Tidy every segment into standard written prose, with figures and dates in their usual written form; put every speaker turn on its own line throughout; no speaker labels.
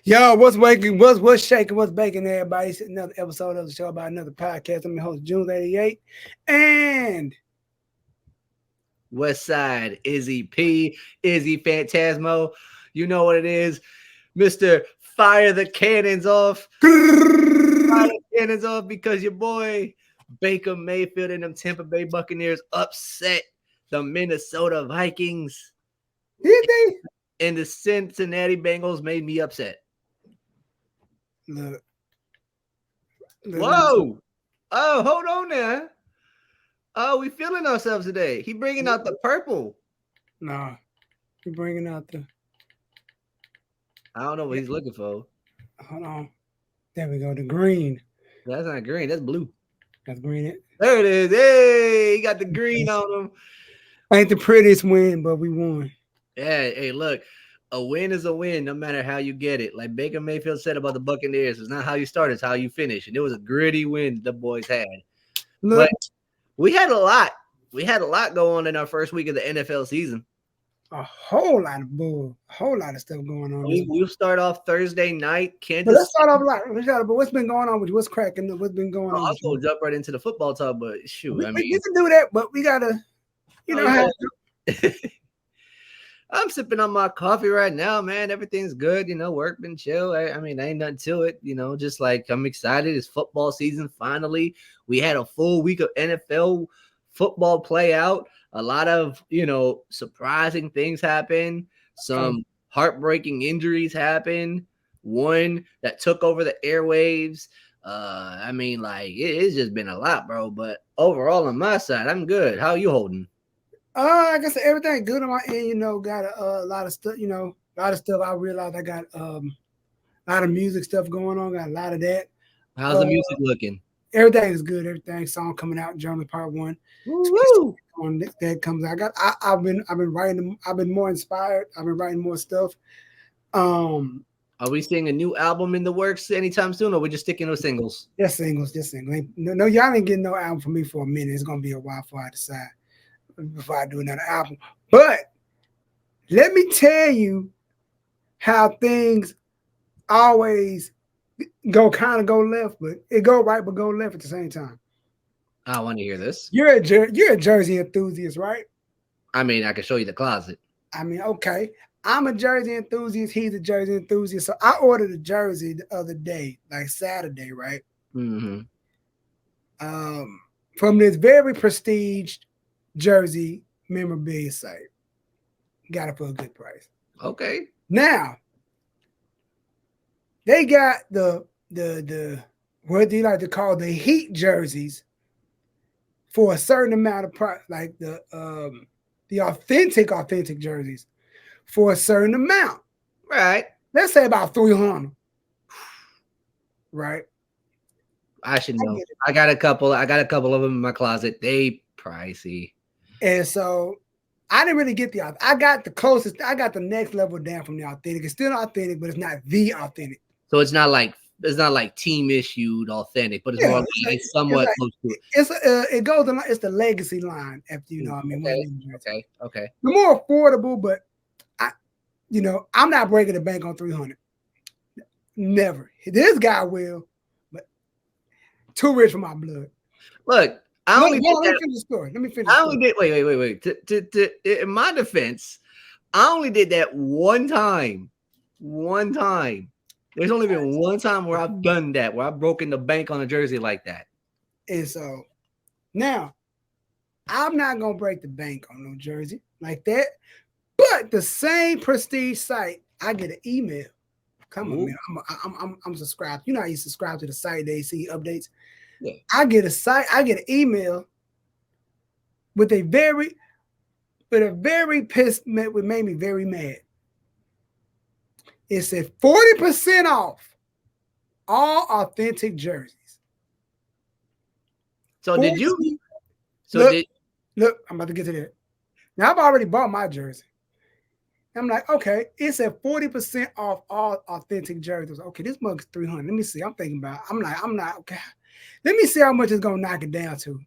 Yo, what's waking? What's shaking? What's baking? Everybody, it's another episode of the show about another podcast. I'm your host, June 88, and
West Side, Izzy P, Izzy Phantasmo. You know what it is, Mr. Fire the Cannons Off. Fire the Cannons Off because your boy Baker Mayfield and them Tampa Bay Buccaneers upset the Minnesota Vikings.
did they
And the Cincinnati Bengals made me upset.
look?
Whoa. Oh, hold on now. Oh, we feeling ourselves today. He bringing out the purple.
Nah, you're bringing out the.
I don't know what he's looking for.
Hold on. There we go. The green.
That's not green. That's blue.
That's green.
There it is. Hey, he got the green on him.
Ain't the prettiest win, but we won.
Yeah. Hey, look, a win is a win, no matter how you get it. Like Baker Mayfield said about the Buccaneers, it's not how you start, it's how you finish. And it was a gritty win the boys had.
Look,
But we had a lot. We had a lot go on in our first week of the NFL season.
a whole lot of bull, a whole lot of stuff going on.
We'll start off Thursday night. Kansas.
But let's start off like, but what's been going on with you? What's cracking? What's been going on?
I'll go jump right into the football talk, but shoot,
We can do that, but we gotta, how.
I'm sipping on my coffee right now, man. Everything's good, work been chill. I mean, ain't nothing to it, just like I'm excited. It's football season finally. We had a full week of NFL football play out. A lot of, surprising things happen. Some heartbreaking injuries happen. One that took over the airwaves. I mean, like, it's just been a lot, bro. But overall, on my side, I'm good. How are you holding?
I guess everything good on my end. Got a lot of stuff. A lot of stuff. I realized I got a lot of music stuff going on. Got a lot of that.
How's the music looking?
Everything is good. Everything song coming out. Journal Part 1.
Woo-woo.
On that comes out. I've been writing. I've been more inspired. I've been writing more stuff.
Are we seeing a new album in the works anytime soon, or are we just sticking with singles?
Just singles. No, y'all ain't getting no album from me for a minute. It's gonna be a while before I decide. Before I do another album. But let me tell you how things always go left, but it go right, but go left at the same time.
I want to hear this.
You're a Jersey enthusiast, right?
I mean, I can show you the closet.
I mean, okay. I'm a Jersey enthusiast. He's a Jersey enthusiast. So I ordered a jersey the other day, like Saturday, right?
Mm-hmm.
From this very prestiged Jersey memorabilia site. Got it for a good price.
Okay.
Now they got the what do you like to call the heat jerseys for a certain amount of price, like the authentic jerseys for a certain amount.
Right.
Let's say about 300. Right.
I should know. I got a couple of them in my closet. They pricey.
And so I didn't really get I got the closest, I got the next level down from the authentic. It's still authentic, but it's not the authentic.
So it's not like team issued authentic, but it's more like somewhat close to it.
It goes along, it's the legacy line after I mean.
Okay.
The more affordable, but I'm not breaking the bank on 300. Never. This guy will, but too rich for my blood.
Look.
Let me finish the story.
Wait. In my defense, I only did that one time. There's only been one time where I've done that, where I've broken the bank on a jersey like that.
And so now I'm not gonna break the bank on no jersey like that. But the same prestige site, I get an email. Come on, man. I'm subscribed. You subscribe to the site, they see updates. Yeah. I get an email with a very pissed, what made me very mad. It said 40% off all authentic jerseys.
So did you?
Look, I'm about to get to that. Now I've already bought my jersey. I'm like, okay, it said 40% off all authentic jerseys. Okay, this mug's 300. Let me see. I'm thinking about. I'm not okay. Let me see how much it's gonna knock it down to.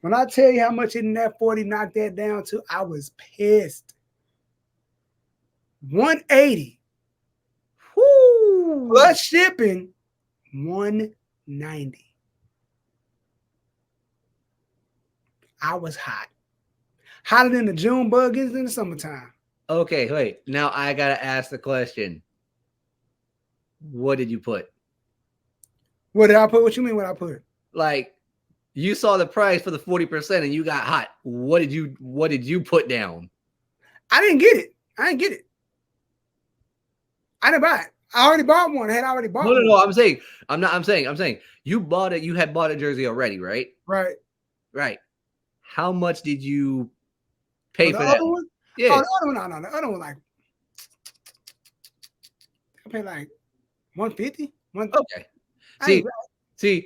When I tell you how much in that 40 knocked that down to, I was pissed. 180. Plus shipping, $190. I was hot. Hotter than the June bug is in the summertime.
Okay, wait. Now I gotta ask the question. What did you put?
What did I put? What you mean what I put?
Like, you saw the price for the 40% and you got hot. What did you put down?
I didn't get it. I didn't get it. I didn't buy it. I already bought one. I had already bought one.
No. I'm saying you bought it. You had bought a jersey already, right?
Right.
Right. How much did you pay
the
for
other
that?
one?
Yeah.
Oh, the other one, no. The other one, like, I paid like 150.
Okay. See,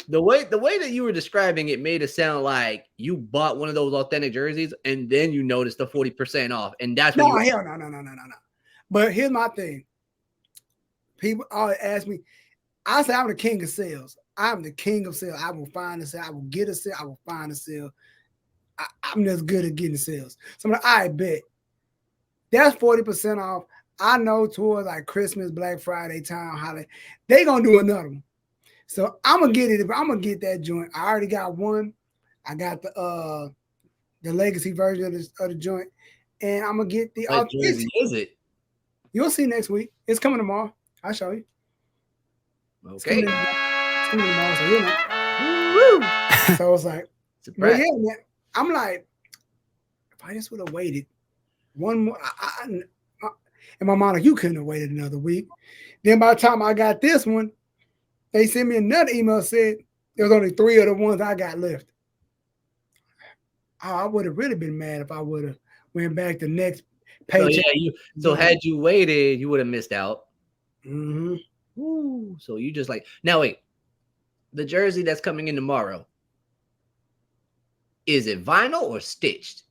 the way that you were describing it made it sound like you bought one of those authentic jerseys and then you noticed the 40% off, and that's
No,
when
hell no. But here's my thing. People always ask me, I say I'm the king of sales. I'm the king of sales. I will find a sale. I will get a sale. I will find a sale. I'm just good at getting sales. So I'm like, I bet that's 40% off. I know towards like Christmas, Black Friday time, holiday, they gonna do another one. So I'm gonna get it. I'm gonna get that joint. I already got one. I got the legacy version of the joint, and I'm gonna get the
what jersey is it?
You'll see next week. It's coming tomorrow. I'll show you.
Okay.
It's coming tomorrow, so you know.
Woo!
So it's like,
Surprise.
but yeah, man. I'm like, if I just would have waited one more, and my mom like, you couldn't have waited another week. Then by the time I got this one, they sent me another email said there was only 3 of the ones I got left. Oh, I would have really been mad if I would have went back the next paycheck.
So had you waited, you would have missed out.
Mm-hmm.
Ooh, so you just like, now wait, the jersey that's coming in tomorrow, is it vinyl or stitched?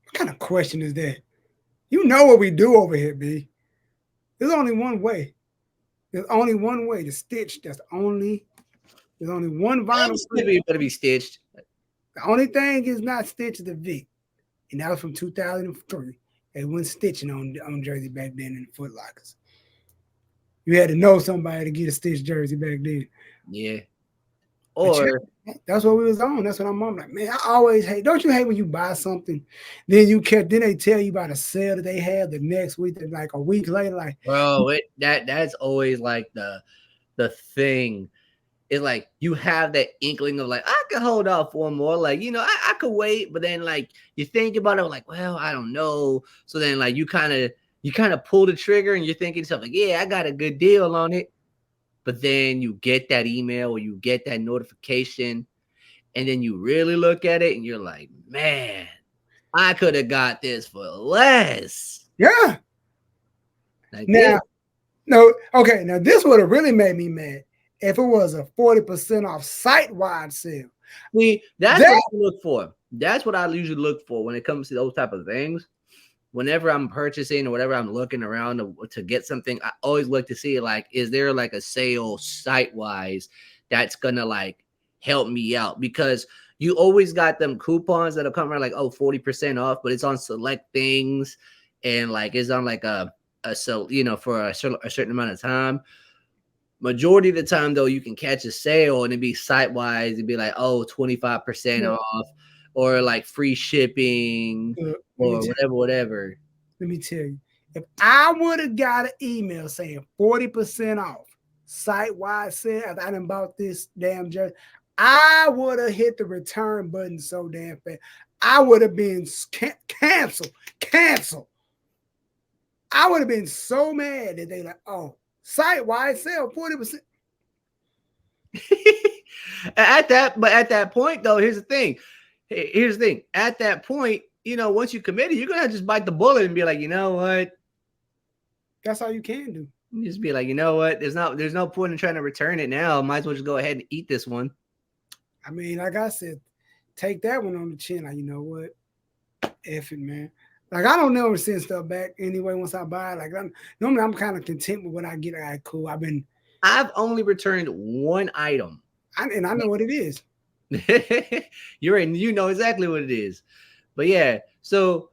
What kind of question is that? You know what we do over here, B. There's only one way. There's only one way to stitch. There's only one vinyl.
It better be stitched.
The only thing is not stitched is the V. And that was from 2003. They went stitching on jersey back then in the Foot Lockers. You had to know somebody to get a stitched jersey back then.
Yeah. Or
that's what we was on. That's what I'm on. Like, man, I always hate. Don't you hate when you buy something, then they tell you about a sale that they have the next week, like a week later, like,
bro, that's always like the thing. It's like you have that inkling of like, I could hold off for more, like, you know, I could wait, but then like you think about it like, well, I don't know. So then like you kind of pull the trigger and you're thinking to yourself like, yeah, I got a good deal on it. But then you get that email or you get that notification, and then you really look at it and you're like, man, I could have got this for less.
Yeah.
Like
now, no, okay. Now this would have really made me mad if it was a 40% off site-wide sale.
See, that's what I look for. That's what I usually look for when it comes to those type of things. Whenever I'm purchasing or whatever, I'm looking around to get something, I always look to see like, is there like a sale site-wise that's gonna like help me out? Because you always got them coupons that'll come around like, oh, 40% off, but it's on select things and like it's on like so you know, for a certain amount of time. Majority of the time though, you can catch a sale and it'd be site-wise, it'd be like, oh, 25% off or like free shipping or whatever.
Let me tell you, if I would have got an email saying 40% off site-wide sale after I done bought this damn jersey, I would have hit the return button so damn fast. I would have been cancel. I would have been so mad that they like, oh, site-wide sale 40%.
At that point though, here's the thing. At that point, you know, once you committed, you're gonna just bite the bullet and be like, you know what?
That's all you can do.
You just be like, you know what? There's no point in trying to return it now. Might as well just go ahead and eat this one.
I mean, like I said, take that one on the chin. Like, you know what? F it, man. Like, I don't never send stuff back anyway once I buy it. Like, normally I'm kind of content with what I get. Like, cool.
I've only returned one item.
And I know what it is.
You know exactly what it is. But yeah, so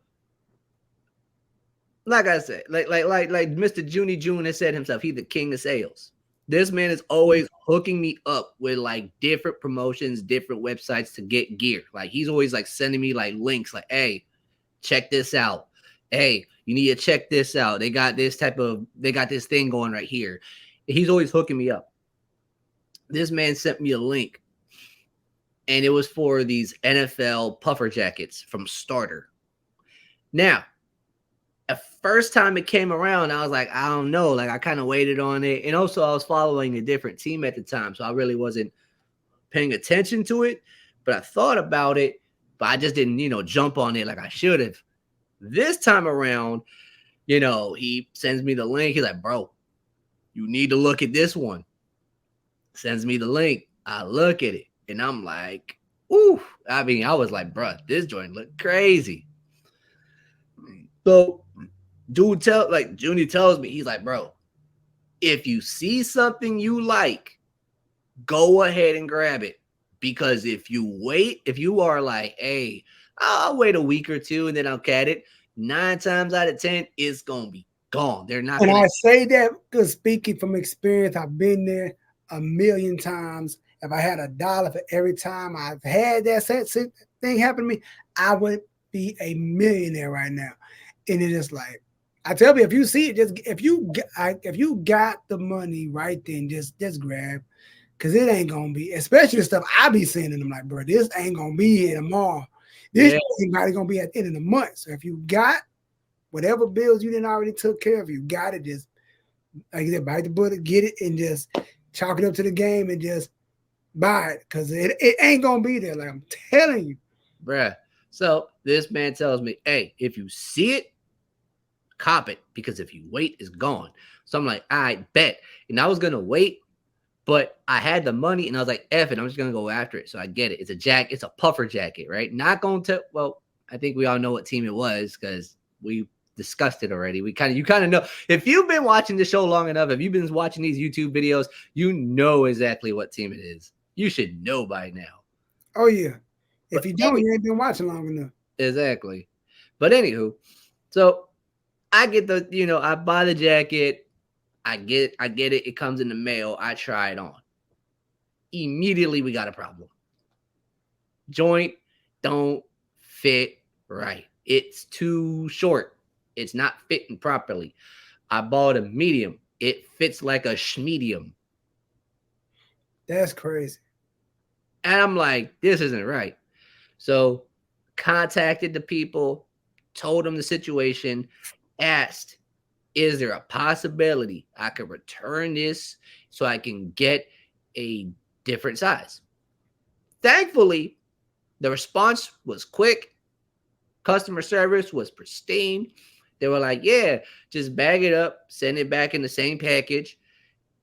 like I said, like Mr. Junie June has said himself, he's the king of sales. This man is always hooking me up with like different promotions, different websites to get gear. Like he's always like sending me like links, like, hey, check this out. Hey, you need to check this out. They got this thing going right here. He's always hooking me up. This man sent me a link, and it was for these NFL puffer jackets from Starter. Now, the first time it came around, I was like, I don't know. Like I kind of waited on it. And also I was following a different team at the time. So I really wasn't paying attention to it. But I thought about it, but I just didn't, jump on it like I should have. This time around, he sends me the link. He's like, bro, you need to look at this one. Sends me the link. I look at it. And I'm like, ooh. I mean, I was like, bro, this joint look crazy. So Junie tells me, he's like, bro, if you see something you like, go ahead and grab it. Because if you are like, hey, I'll wait a week or two and then I'll cat it, 9 times out of 10, it's going to be gone. They're not
And
going
I
to.
say that because speaking from experience, I've been there a million times. If I had $1 for every time I've had that thing happen to me, I would be a millionaire right now. And it is like, I tell you, if you see it, just if you got the money right then, just grab, because it ain't gonna be, especially the stuff I be sending them. Like, bro, this ain't gonna be here tomorrow. This ain't probably gonna be at the end of the month. So if you got whatever bills you didn't already took care of, you got it. Just like I said, bite the bullet, get it, and just chalk it up to the game and just buy it, because it ain't gonna be there. Like I'm telling you,
bruh. So this man tells me, hey, if you see it, cop it, because if you wait, it's gone. So I'm like, I bet. And I was gonna wait, but I had the money and I was like, F it, I'm just gonna go after it. So I get it. It's a jacket, it's a puffer jacket, right? Not going to, well, I think we all know what team it was because we discussed it already. You kind of know. If you've been watching the show long enough, if you've been watching these YouTube videos, you know exactly what team it is. You should know by now.
oh yeah. If you don't, you ain't been watching long enough.
Exactly. But anywho, so I get I buy the jacket. I get it. It comes in the mail. I try it on. Immediately, we got a problem. Joint don't fit right. It's too short. It's not fitting properly. I bought a medium. It fits like a schmedium.
That's crazy.
And I'm like, this isn't right. So contacted the people, told them the situation, asked, is there a possibility I could return this so I can get a different size? Thankfully, the response was quick. Customer service was pristine. They were like, yeah, just bag it up, send it back in the same package.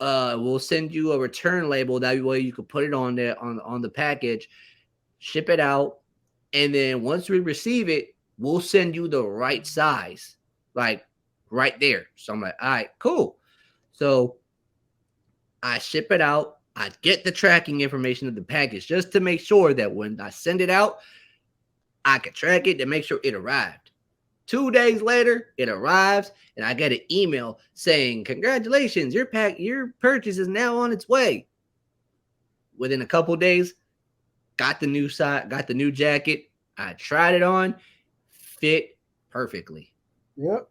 We'll send you a return label. That way you can put it on there on the package, ship it out. And then once we receive it, we'll send you the right size, like right there. So I'm like, all right, cool. So I ship it out. I get the tracking information of the package just to make sure that when I send it out, I can track it to make sure it arrived. 2 days later, it arrives, and I get an email saying, congratulations, your purchase is now on its way. Within a couple days, got the new jacket. I tried it on, fit perfectly.
Yep.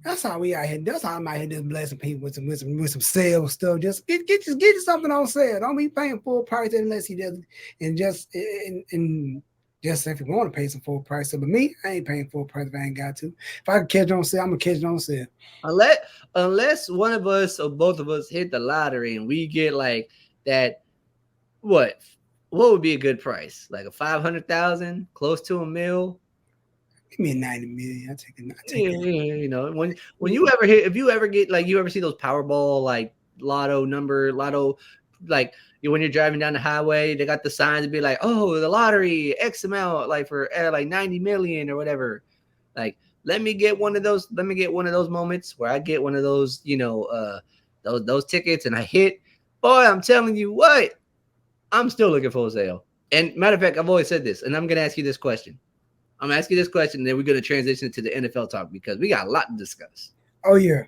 That's how we out here. That's how I'm out here just blessing people with some sales stuff. Just get you something on sale. Don't be paying full price unless he does. And just if you want to pay some full price. So, but me, I ain't paying full price if I ain't got to. If I can catch it on sale, I'm gonna catch it on sale.
Unless one of us or both of us hit the lottery and we get like that, what would be a good price? Like a 500,000, close to $1 million.
Give me a 90 million. I take it.
Yeah, when you ever hit, if you ever get like, you ever see those Powerball like lotto, like when you're driving down the highway, they got the signs to be like, oh, the lottery X amount, like for like 90 million or whatever. Like, let me get one of those moments where I get one of those, those tickets and I hit. Boy, I'm telling you what, I'm still looking for a sale. And matter of fact, I've always said this, and I'm gonna ask you this question. I'm asking this question, and then we're going to transition to the NFL talk because we got a lot to discuss.
Oh yeah.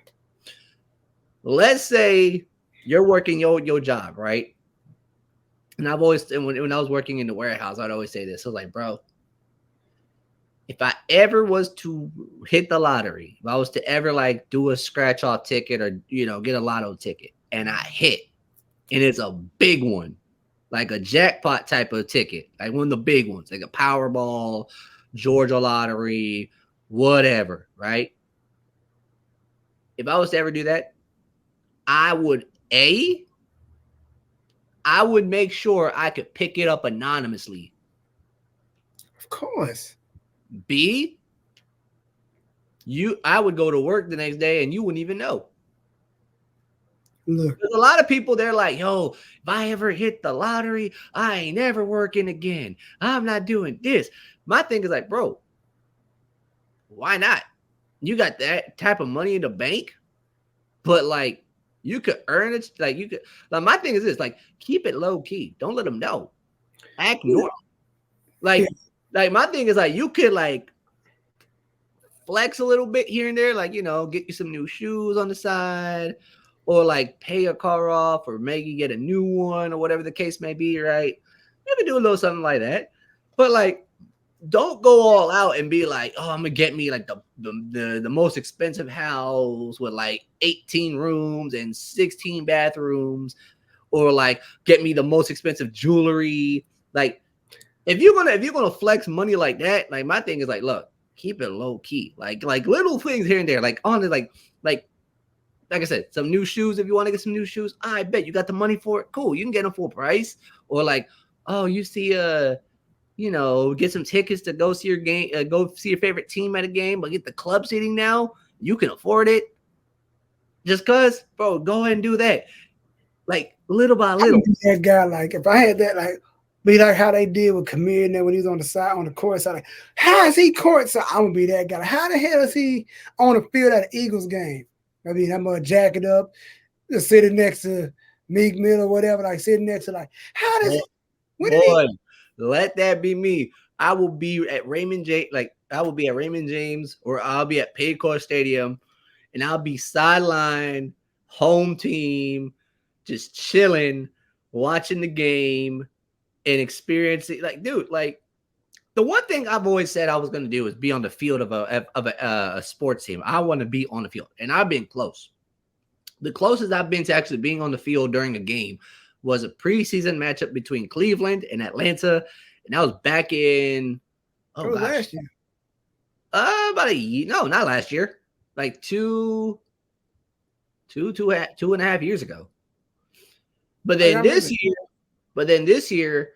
Let's say you're working your job, right? And I've always, when I was working in the warehouse, I'd always say this. I was like, bro, if I ever was to hit the lottery, if I was to ever like do a scratch off ticket or, get a lotto ticket and I hit, and it's a big one, like a jackpot type of ticket, like one of the big ones, like a Powerball, Georgia lottery, whatever, right? If I was to ever do that, I would I would make sure I could pick it up anonymously.
Of course.
B, I would go to work the next day and you wouldn't even know.
Look,
there's a lot of people, they're like, yo, if I ever hit the lottery, I ain't never working again. I'm not doing this. My thing is like, bro, why not? You got that type of money in the bank, but like you could earn it. Like you could, like my thing is this, like keep it low key. Don't let them know. Act normal. Like my thing is like you could like flex a little bit here and there, like, get you some new shoes on the side, or like pay a car off, or maybe get a new one, or whatever the case may be, right? You can do a little something like that, but like, don't go all out and be like, oh, I'm gonna get me like the most expensive house with like 18 rooms and 16 bathrooms, or like get me the most expensive jewelry. Like, if you're gonna flex money like that, like my thing is like, look, keep it low key, like little things here and there, like on it, like I said, some new shoes. If you want to get some new shoes, I bet you got the money for it. Cool, you can get them full price. Or like, oh, you see, get some tickets to go see your game, go see your favorite team at a game, but get the club seating now. You can afford it. Just cause, bro, go ahead and do that. Like little by little.
That guy, like if I had that, like be like how they did with Kamir and then when he was on the side on the court side, like how is he court side? I'm gonna be that guy. How the hell is he on the field at an Eagles game? I mean, I'm gonna jack it up, just sitting next to Meek Mill or whatever, like sitting next to like, how does
boy, let that be me. I will be at Raymond James, or I'll be at Paycor Stadium, and I'll be sideline, home team, just chilling, watching the game, and experiencing. Like, dude, like the one thing I've always said I was going to do is be on the field of a sports team. I want to be on the field, and I've been close. The closest I've been to actually being on the field during a game was a preseason matchup between Cleveland and Atlanta, and that was back in
last year.
About a year. No, not last year. Like two and a half years ago. But then this year,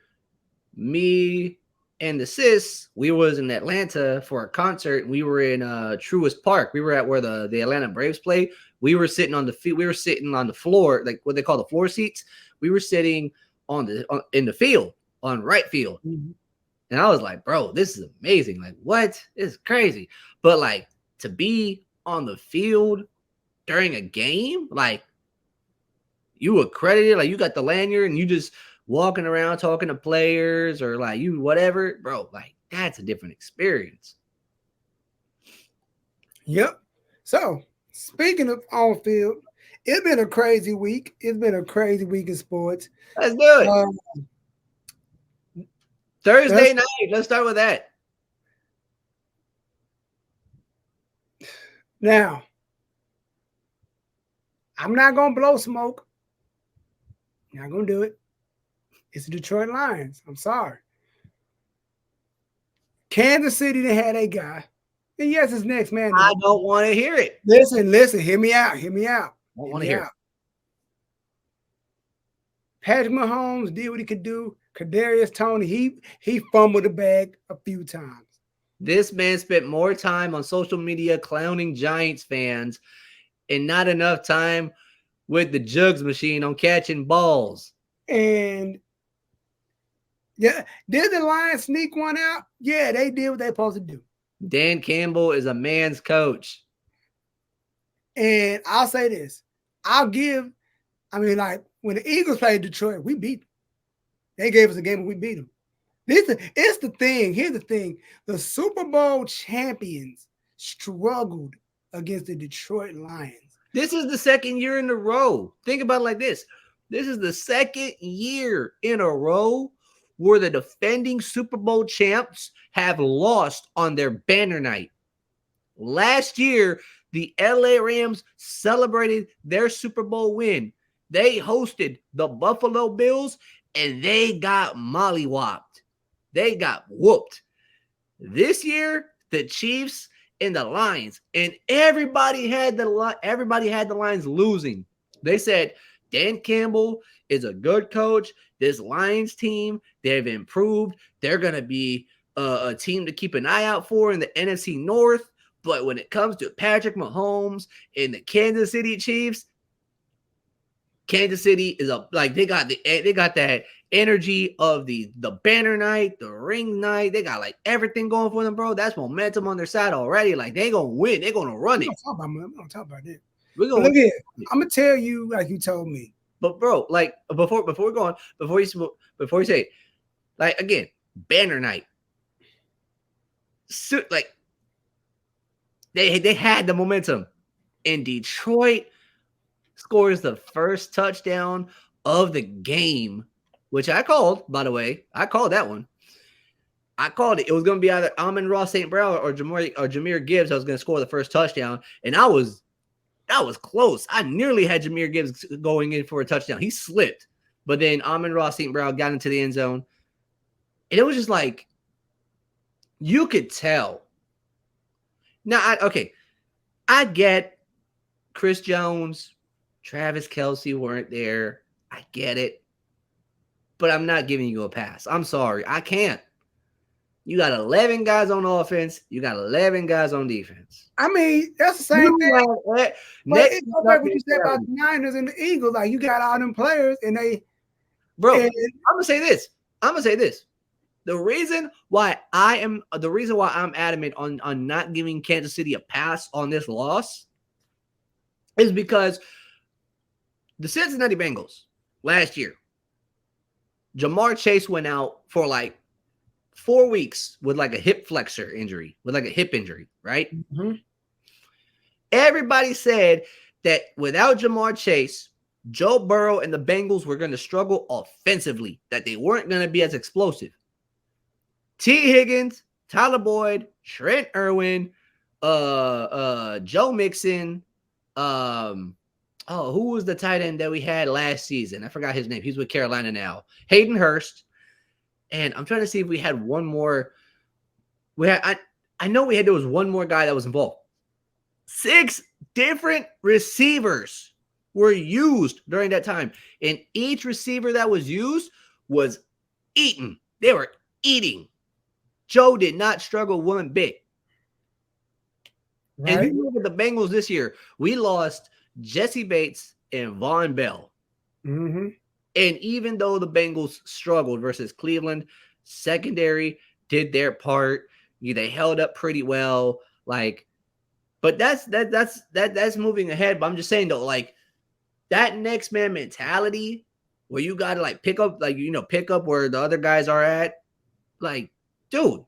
me and the sis, we was in Atlanta for a concert. We were in Truist Park. We were at where the Atlanta Braves play. We were sitting on the field. We were sitting on the floor, like what they call the floor seats. We were sitting in the field, on right field. Mm-hmm. And I was like, bro, this is amazing. Like, what? This is crazy. But like to be on the field during a game, like you accredited, like you got the lanyard and you just walking around talking to players or like you whatever, bro, like that's a different experience.
Yep. So speaking of on field, it's been a crazy week. It's been a crazy week in sports.
Let's do it. Thursday night. Let's start with that.
Now, I'm not gonna blow smoke. Not gonna do it. It's the Detroit Lions. I'm sorry. Kansas City, they had a guy. And yes, it's next man.
I don't want to hear it.
Listen. Hear me out.
I don't want to hear it.
Patrick Mahomes did what he could do. Kadarius Toney, he fumbled the bag a few times.
This man spent more time on social media clowning Giants fans and not enough time with the jugs machine on catching balls.
And yeah, did the Lions sneak one out? Yeah, they did what they're supposed to do.
Dan Campbell is a man's coach.
And I'll say this. Like when the Eagles played Detroit, we beat them. They gave us a game and we beat them. It's the thing. Here's the thing: the Super Bowl champions struggled against the Detroit Lions.
This is the second year in a row. Think about it like this. This is the second year in a row where the defending Super Bowl champs have lost on their banner night. Last year, the LA Rams celebrated their Super Bowl win. They hosted the Buffalo Bills and they got mollywopped. They got whooped. This year, the Chiefs and the Lions, and everybody had the Lions losing. They said Dan Campbell is a good coach. This Lions team, they've improved. They're gonna be a team to keep an eye out for in the NFC North. But when it comes to Patrick Mahomes and the Kansas City Chiefs, Kansas City is they got that energy of the banner night, the ring night. They got like everything going for them, bro. That's momentum on their side already. Like they gonna win. They gonna run it.
I'm gonna talk about that.
We're gonna
look here. I'm gonna tell you like you told me.
But bro, like before we go on, before you say, like again, banner night. So, like they had the momentum. In Detroit scores the first touchdown of the game, which I called, by the way. I called that one. I called it. It was going to be either Amon-Ra St. Brown or Jahmyr Gibbs that was going to score the first touchdown. And that was close. I nearly had Jahmyr Gibbs going in for a touchdown. He slipped. But then Amon-Ra St. Brown got into the end zone. And it was just like, you could tell. Now, I get Chris Jones, Travis Kelce weren't there. I get it. But I'm not giving you a pass. I'm sorry. I can't. You got 11 guys on offense. You got 11 guys on defense.
I mean, that's the same thing. But it's like what you said about the Niners and the Eagles. Like, you got all them players, and they...
Bro, I'm going to say this. The reason why I'm adamant on not giving Kansas City a pass on this loss is because the Cincinnati Bengals last year, Jamar Chase went out for like 4 weeks with like a hip flexor injury, with like a hip injury, right?
Mm-hmm.
Everybody said that without Jamar Chase, Joe Burrow and the Bengals were going to struggle offensively, that they weren't going to be as explosive. T. Higgins, Tyler Boyd, Trent Irwin, Joe Mixon, who was the tight end that we had last season? I forgot his name. He's with Carolina now. Hayden Hurst. And I'm trying to see if we had one more. I know there was one more guy that was involved. 6 different receivers were used during that time. And each receiver that was used was eaten. They were eating. Joe did not struggle one bit. Right. And you look at the Bengals this year, we lost Jesse Bates and Von Bell.
Mm-hmm.
And even though the Bengals struggled versus Cleveland, secondary did their part. They held up pretty well. Like, but that's moving ahead. But I'm just saying though, like that next man mentality where you gotta like pick up where the other guys are at. Like, dude,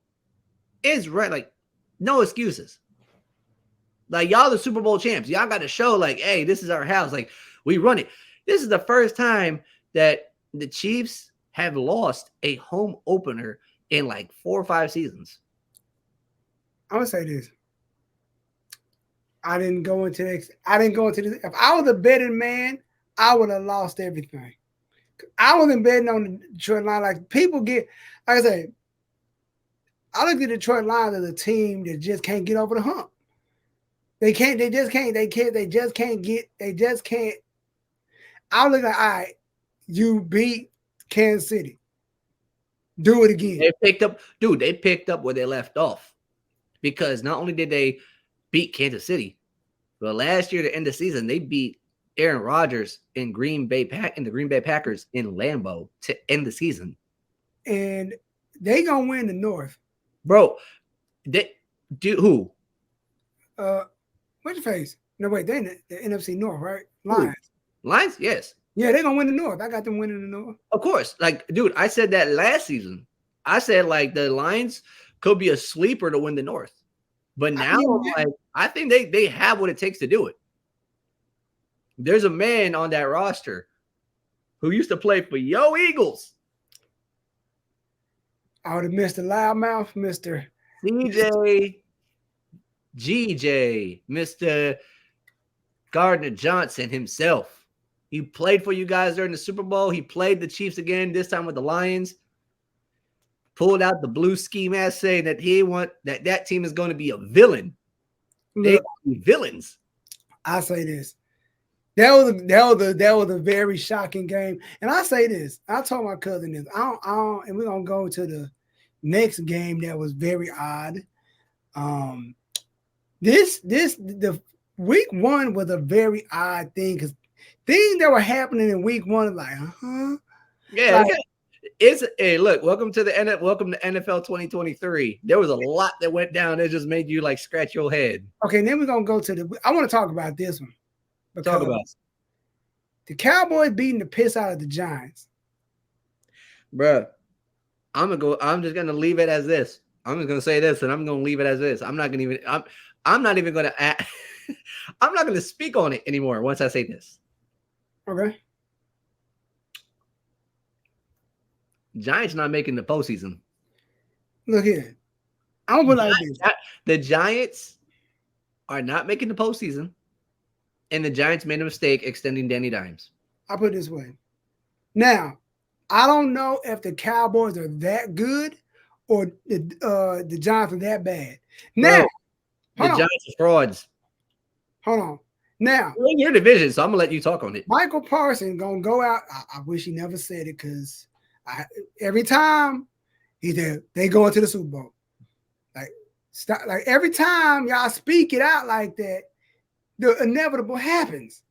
it's right. Like, no excuses. Like, y'all the Super Bowl champs. Y'all got to show, like, hey, this is our house. Like, we run it. This is the first time that the Chiefs have lost a home opener in like 4 or 5 seasons.
I'm gonna say this. I didn't go into this. If I was a betting man, I would have lost everything. I wasn't betting on the Detroit Lions. Like people get, like I say, I look at the Detroit Lions as a team that just can't get over the hump. They just can't. I look like, all right, you beat Kansas City. Do it again.
They picked up where they left off. Because not only did they beat Kansas City, but last year to end the season, they beat Aaron Rodgers in the Green Bay Packers in Lambeau to end the season.
And they gonna win the North.
Bro, who?
What's your face? No, wait, they in the NFC North, right?
Lions, yes.
Yeah, they're gonna win the North. I got them winning the North.
Of course. Like, dude, I said that last season. I said like the Lions could be a sleeper to win the North. But now, like, I think they have what it takes to do it. There's a man on that roster who used to play for Yo Eagles.
I would have missed the loudmouth, Mr.
CJ GJ, Mr. Gardner Johnson himself. He played for you guys during the Super Bowl. He played the Chiefs again, this time with the Lions. Pulled out the blue ski mask saying that that team is going to be a villain. They be villains.
I say this. That was a very shocking game. And I say this. I told my cousin this. I don't, and we're gonna go to the next game that was very odd. The week one was a very odd thing because things that were happening in week one, like,
yeah. Like, hey, look, welcome to NFL 2023. There was a lot that went down that just made you like scratch your head.
Okay, then we're gonna go to I want to talk about this one.
Talk about it.
The Cowboys beating the piss out of the Giants.
Bruh, I'm just gonna leave it as this. I'm just gonna say this, and I'm gonna leave it as this. I'm not even gonna I'm not gonna speak on it anymore once I say this.
Okay.
Giants not making the postseason.
Look here. I'm gonna put like this.
The Giants are not making the postseason, and the Giants made a mistake extending Danny Dimes.
I'll put it this way. Now, I don't know if the Cowboys are that good or the Giants are that bad. Now,
the Giants are frauds.
Hold on. Now,
we're in your division, so I'm gonna let you talk on it.
Michael Parsons gonna go out. I wish he never said it because every time they go into the Super Bowl. Like every time y'all speak it out like that, the inevitable happens.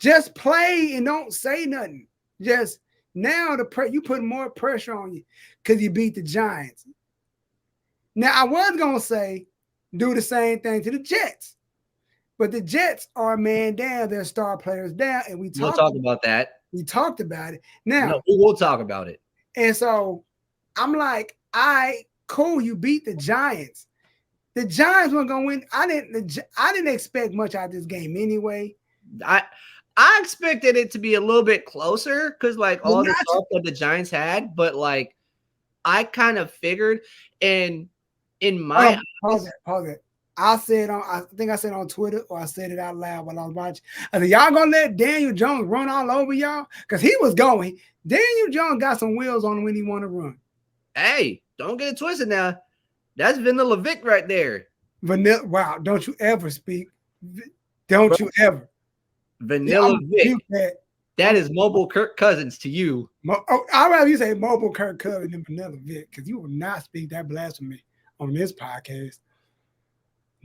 Just play and don't say nothing. Just now you put more pressure on you because you beat the Giants. Now I was gonna say do the same thing to the Jets, but the Jets are man down, their star players down, and we'll talk
about that.
We talked about it. Now
we will talk about it.
And so I'm like, cool, you beat the Giants. The Giants weren't gonna win. I didn't expect much out of this game anyway.
I expected it to be a little bit closer because like all the stuff that the Giants had, but like I kind of figured, and in my
pause it. I think I said on Twitter, or I said it out loud while I was watching. I said, y'all gonna let Daniel Jones run all over y'all? Because he was going. Daniel Jones got some wheels on him when he want to run.
Hey, don't get it twisted now. That's Vanilla Vic right there.
Vanilla, wow, don't you ever speak. Don't you ever.
Vanilla Vic. That is Mobile Kirk Cousins to you.
I'd rather you say Mobile Kirk Cousins than Vanilla Vic, because you will not speak that blasphemy on this podcast.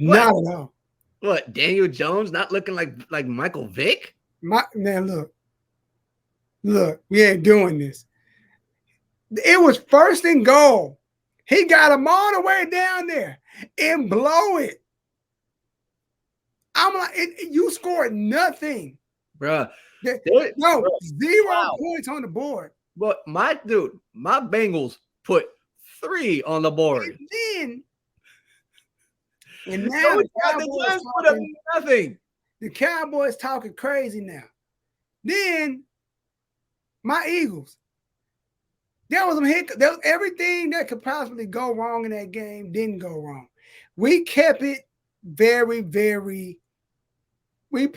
What?
Not at all.
What, Daniel Jones not looking like Michael Vick?
Man, look, we ain't doing this. It was first and goal. He got him all the way down there and blow it. I'm like, you scored nothing.
Bruh.
No, 0 points on the board.
But my Bengals put 3 on the board.
And now the
Cowboys put up nothing.
The Cowboys talking crazy now. Then my Eagles. There was some hiccup. There was everything that could possibly go wrong in that game didn't go wrong. We kept it very, very. We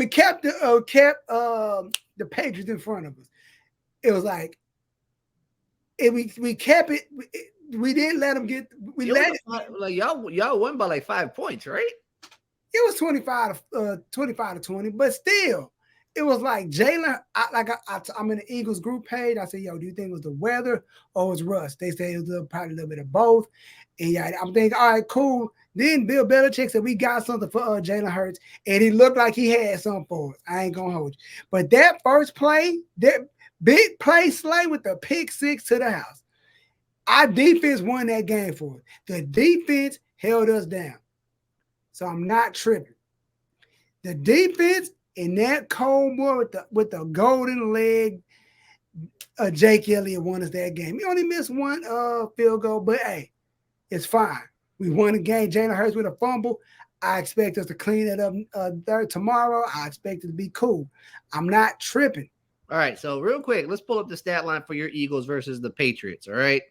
kept the Patriots in front of us. It was like we kept it. We didn't let them get.
Y'all won by like 5 points, right?
It was 25 to 20, but still, it was like Jalen. I'm in the Eagles group page. I said, "Yo, do you think it was the weather or it was rust?" They said it was probably a little bit of both. And yeah, I'm thinking, all right, cool. Then Bill Belichick said we got something for Jalen Hurts, and he looked like he had something for us. I ain't gonna hold you, but that first play, that big play Slay with the pick 6 to the house. Our defense won that game for us. The defense held us down. So I'm not tripping. The defense in that cold war with the golden leg Jake Elliott won us that game. He only missed one field goal, but hey, it's fine. We won the game. Jalen Hurts with a fumble. I expect us to clean it up tomorrow. I expect it to be cool. I'm not tripping.
All right, so real quick, let's pull up the stat line for your Eagles versus the Patriots. All right.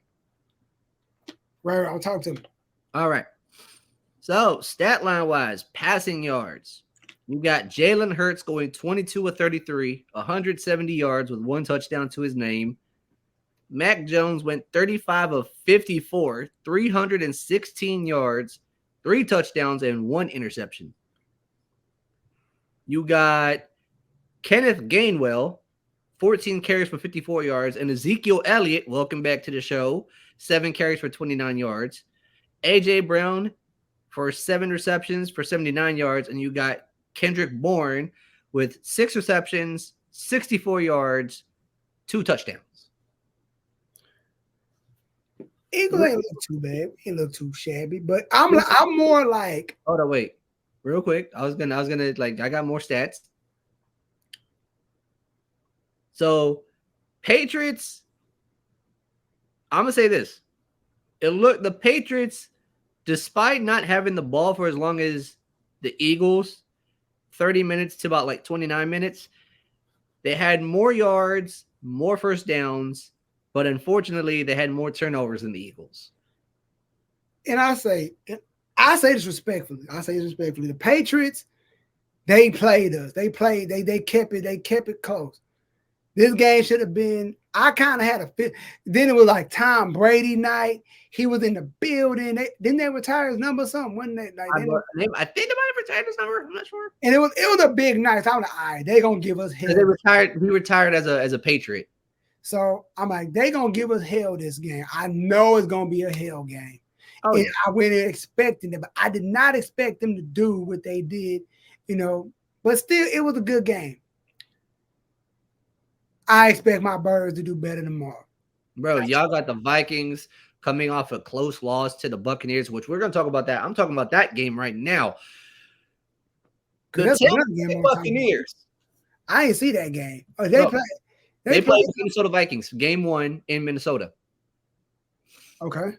Right, I'll talk to him.
All right. So stat line wise, passing yards. You got Jalen Hurts going 22 of 33, 170 yards with one touchdown to his name. Mac Jones went 35 of 54, 316 yards, 3 touchdowns, and 1 interception. You got Kenneth Gainwell, 14 carries for 54 yards, and Ezekiel Elliott, welcome back to the show, 7 carries for 29 yards. A.J. Brown for 7 receptions for 79 yards, and you got Kendrick Bourne with 6 receptions, 64 yards, 2 touchdowns.
Eagles ain't look too bad. He look too shabby, but I'm more like.
Hold on, wait, real quick. I was gonna like I got more stats. So, Patriots. I'm gonna say this. The Patriots, despite not having the ball for as long as the Eagles, 30 minutes to about like 29 minutes, they had more yards, more first downs, but unfortunately, they had more turnovers than the Eagles.
And I say this respectfully. The Patriots, they played us. They kept it close. This game should have been. I kind of had a fit. Then it was like Tom Brady night. He was in the building. Didn't they retire his number or something? Wasn't they? Like,
I think they might have retired his number. I'm not sure.
And it was a big night. So I'm like, all right, they gonna give us hell.
He retired as a Patriot.
So I'm like, they gonna give us hell this game. I know it's gonna be a hell game.
Oh,
and
yeah.
I went in expecting it, but I did not expect them to do what they did, But still, it was a good game. I expect my Birds to do better tomorrow.
Bro, y'all got the Vikings coming off a close loss to the Buccaneers, which we're going to talk about that. I'm talking about that game right now. The Tampa Bay Buccaneers.
I didn't see that game. Oh,
they played the Minnesota Vikings, game 1 in Minnesota.
Okay.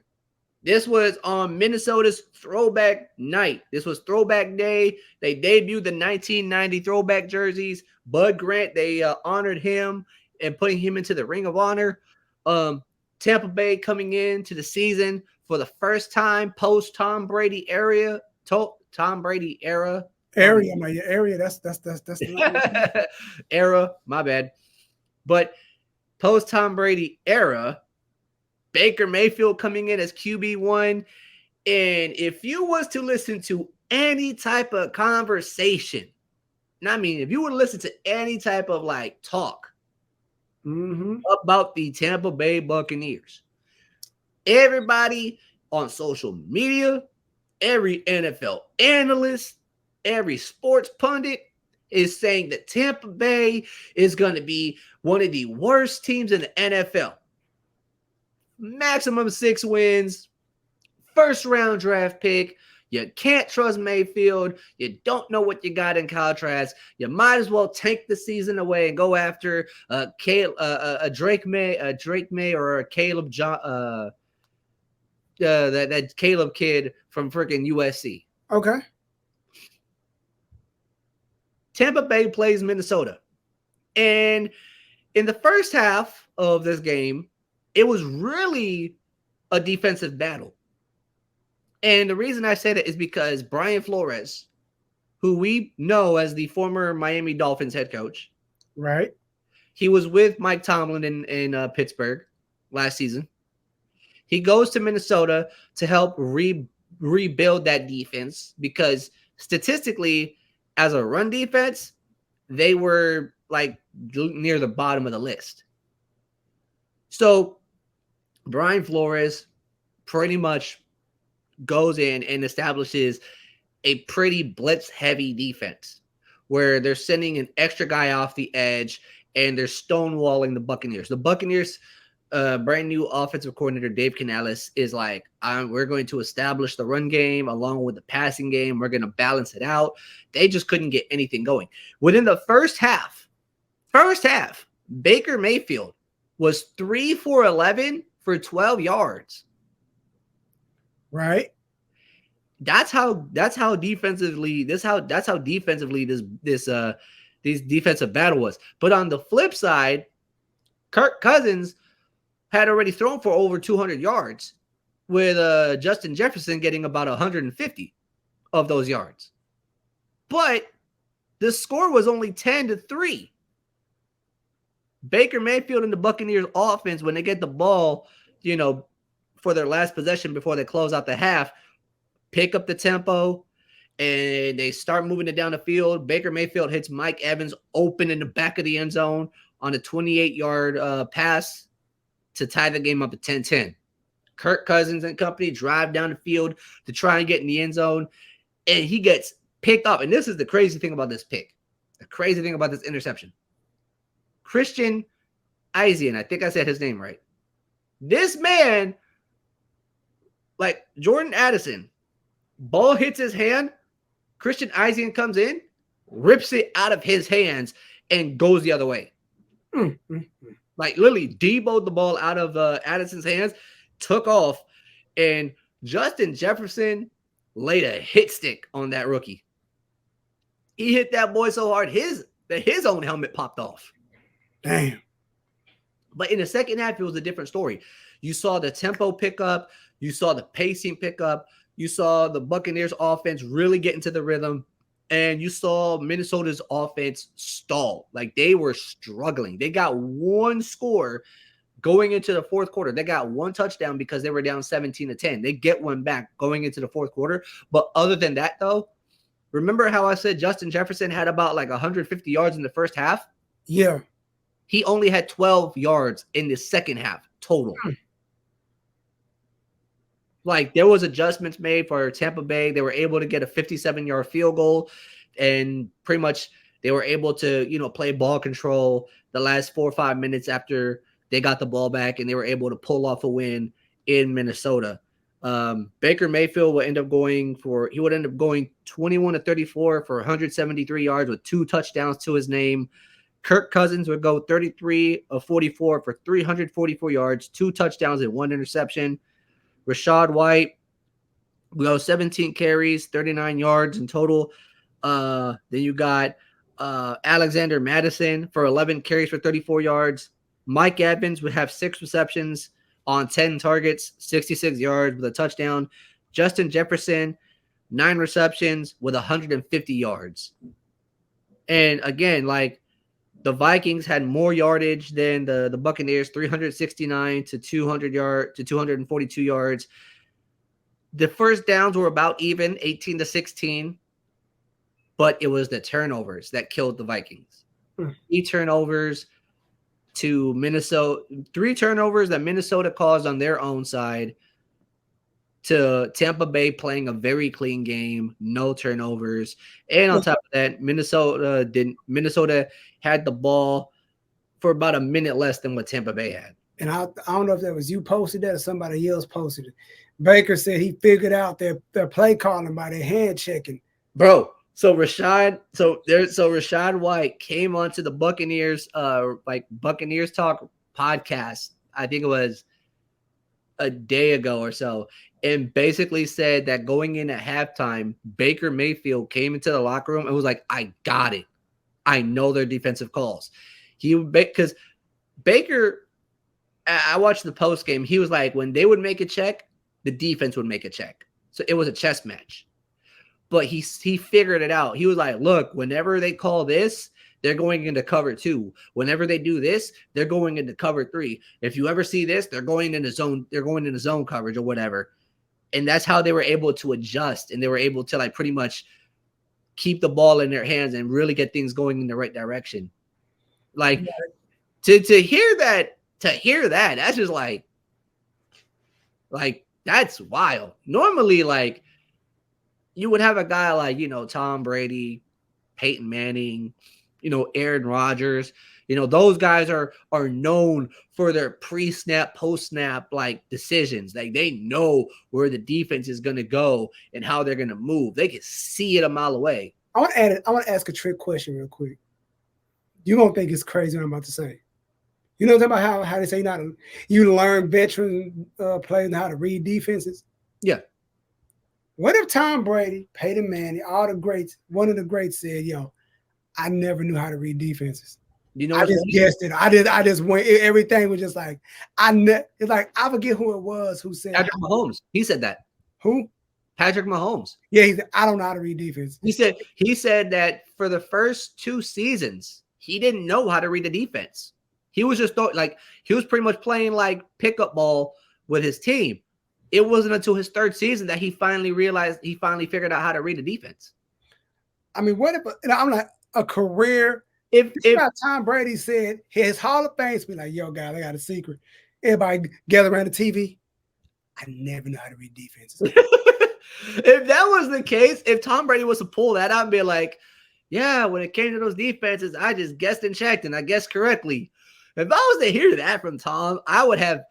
This was on Minnesota's throwback night. This was throwback day. They debuted the 1990 throwback jerseys. Bud Grant, they honored him and putting him into the Ring of Honor. Tampa Bay coming into the season for the first time post Tom Brady era. Tom Brady era.
Area, my area. That's the
era. My bad. But post Tom Brady era, Baker Mayfield coming in as QB1. And if you was to listen to any type of conversation, if you would listen to any type of like talk about the Tampa Bay Buccaneers, everybody on social media, every NFL analyst, every sports pundit is saying that Tampa Bay is going to be one of the worst teams in the NFL. Maximum 6 wins, first round draft pick. You can't trust Mayfield. You don't know what you got in Kyle Trask. You might as well take the season away and go after a Drake May or a Caleb John, that Caleb kid from freaking USC.
Okay.
Tampa Bay plays Minnesota. And in the first half of this game, it was really a defensive battle. And the reason I say that is because Brian Flores, who we know as the former Miami Dolphins head coach,
right?
He was with Mike Tomlin in Pittsburgh last season. He goes to Minnesota to help rebuild that defense because statistically, as a run defense, they were like near the bottom of the list. So Brian Flores pretty much goes in and establishes a pretty blitz-heavy defense where they're sending an extra guy off the edge and they're stonewalling the Buccaneers. The Buccaneers, brand new offensive coordinator Dave Canales is like, we're going to establish the run game along with the passing game. We're going to balance it out. They just couldn't get anything going. Within the first half, Baker Mayfield was 3 for 11 for 12 yards.
Right.
That's how defensively this defensive battle was. But on the flip side, Kirk Cousins had already thrown for over 200 yards, with Justin Jefferson getting about 150 of those yards. But the score was only 10-3. Baker Mayfield and the Buccaneers offense, when they get the ball, for their last possession before they close out the half, pick up the tempo and they start moving it down the field. Baker Mayfield hits Mike Evans open in the back of the end zone on a 28-yard pass to tie the game up at 10-10. Kirk Cousins and company drive down the field to try and get in the end zone, and he gets picked up. And this is the crazy thing about this pick. The crazy thing about this interception. Christian Eisen, I think I said his name right. This man, like Jordan Addison, ball hits his hand, Christian Eisen comes in, rips it out of his hands, and goes the other way. Like literally deboed the ball out of Addison's hands, took off, and Justin Jefferson laid a hit stick on that rookie. He hit that boy so hard, his own helmet popped off.
Damn.
But in the second half, it was a different story. You saw the tempo pick up. You saw the pacing pick up. You saw the Buccaneers offense really get into the rhythm. And you saw Minnesota's offense stall. Like, they were struggling. They got one score going into the fourth quarter. They got one touchdown because they were down 17-10. They get one back going into the fourth quarter. But other than that, though, remember how I said Justin Jefferson had about like 150 yards in the first half?
Yeah.
He only had 12 yards in the second half total. Like, there was adjustments made for Tampa Bay. They were able to get a 57-yard field goal, and pretty much they were able to, play ball control the last 4 or 5 minutes after they got the ball back, and they were able to pull off a win in Minnesota. Baker Mayfield would end up going 21-34 for 173 yards with 2 touchdowns to his name. Kirk Cousins would go 33 of 44 for 344 yards, 2 touchdowns and 1 interception. Rachaad White would go 17 carries, 39 yards in total. Then you got Alexander Madison for 11 carries for 34 yards. Mike Evans would have 6 receptions on 10 targets, 66 yards with a touchdown. Justin Jefferson, 9 receptions with 150 yards. And again, like, the Vikings had more yardage than the Buccaneers, 369 to 242 yards. The first downs were about even, 18-16, but it was the turnovers that killed the Vikings. 3 turnovers to Minnesota, 3 turnovers that Minnesota caused on their own side, to Tampa Bay playing a very clean game, no turnovers. And on top of that, Minnesota had the ball for about a minute less than what Tampa Bay had.
And I don't know if that was you posted that or somebody else posted it. Baker said he figured out their play calling by their hand checking.
Bro, so Rachaad White came onto the Buccaneers Buccaneers Talk podcast. I think it was a day ago or so, and basically said that going in at halftime, Baker Mayfield came into the locker room and was like, I got it. I know their defensive calls. Because Baker, I watched the post game. He was like, when they would make a check, the defense would make a check. So it was a chess match. But he figured it out. He was like, look, whenever they call this, they're going into cover 2. Whenever they do this, they're going into cover 3. If you ever see this, they're going into zone coverage or whatever. And that's how they were able to adjust, and they were able to like pretty much keep the ball in their hands and really get things going in the right direction. Like, to hear that, that's just like that's wild. Normally, like, you would have a guy like, Tom Brady, Peyton Manning, Aaron Rodgers, those guys are known for their pre-snap, post-snap like decisions. Like, they know where the defense is going to go and how they're going to move. They can see it a mile away.
I want to ask a trick question real quick. You won't think it's crazy what I'm about to say. You know about how they say you learn veteran players how to read defenses.
Yeah.
What if Tom Brady, Peyton Manning, all the greats, one of the greats said, "Yo, I never knew how to read defenses.
You know
I
what's
just
funny?
guessed it. I just went. Everything was just like it's like I forget who it was who said
Patrick Mahomes. He said that.
who.
Patrick Mahomes.
Yeah, he said, I don't know how to read defense.
He said that for the first 2 seasons, he didn't know how to read the defense. He was just he was pretty much playing like pickup ball with his team. It wasn't until his 3rd season that he finally figured out how to read the defense.
I mean, what if I'm like a career? If Tom Brady said his Hall of Fame be like, "Yo, guys, I got a secret." Everybody gather around the TV. I never know how to read defenses.
If that was the case, if Tom Brady was to pull that out and be like, "Yeah, when it came to those defenses, I just guessed and checked and I guessed correctly." If I was to hear that from Tom, I would have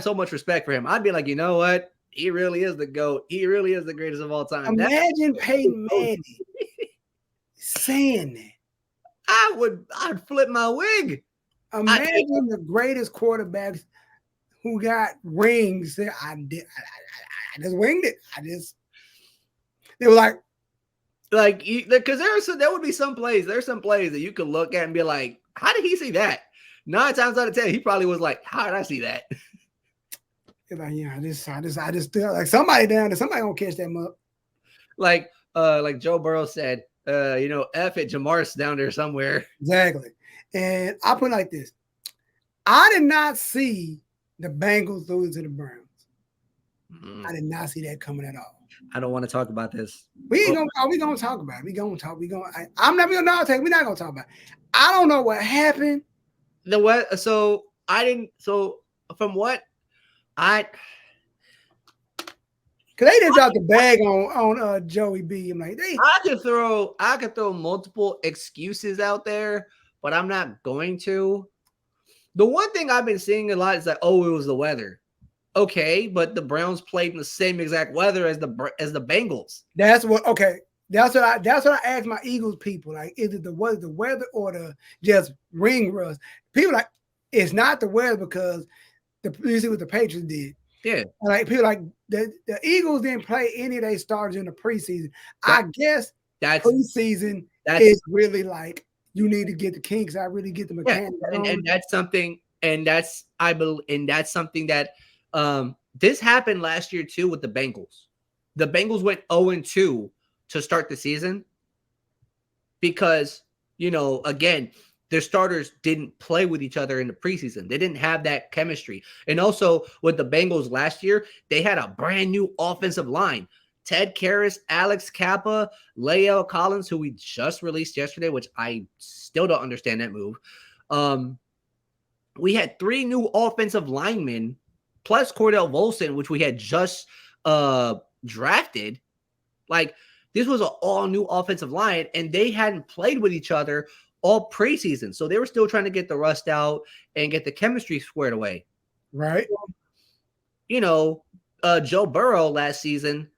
so much respect for him. I'd be like, you know what? He really is the GOAT. He really is the greatest of all time.
Imagine Peyton Manning saying that.
I'd flip my wig.
Imagine the greatest quarterbacks who got rings. I just winged it. They were like
because there would be some plays. There's some plays that you could look at and be like, how did he see that? 9 times out of 10, he probably was like, how did I see that?
Like, yeah, I just like somebody down there, somebody gonna catch that up.
Like Joe Burrow said, F it, Jamar's down there somewhere.
Exactly. And I put it like this. I did not see the Bengals lose to the Browns. I did not see that coming at all.
I don't want to talk about this.
We gonna talk about it. I'm not gonna not take. We're not gonna talk about it. I don't know what happened.
So from what because
they didn't drop the bag on Joey B. I'm like,
I could throw multiple excuses out there, but I'm not going to. The one thing I've been seeing a lot is like, oh, it was the weather. Okay, but the Browns played in the same exact weather as the Bengals.
That's what I asked my Eagles people. Like, is it the weather or the just ring rust? People like it's not the weather because you see what the Patriots did.
Yeah.
Like people like the Eagles didn't play any of their starters in the preseason. I guess preseason is really like you need to get the kinks out, really get the mechanics.
And that's something, that's something that this happened last year too with the Bengals. The Bengals went 0-2 to start the season because, again, their starters didn't play with each other in the preseason. They didn't have that chemistry. And also with the Bengals last year, they had a brand new offensive line. Ted Karras, Alex Kappa, Lael Collins, who we just released yesterday, which I still don't understand that move. We had 3 new offensive linemen, plus Cordell Volson, which we had just drafted. Like, this was an all-new offensive line, and they hadn't played with each other all preseason. So they were still trying to get the rust out and get the chemistry squared away.
Right.
Joe Burrow last season,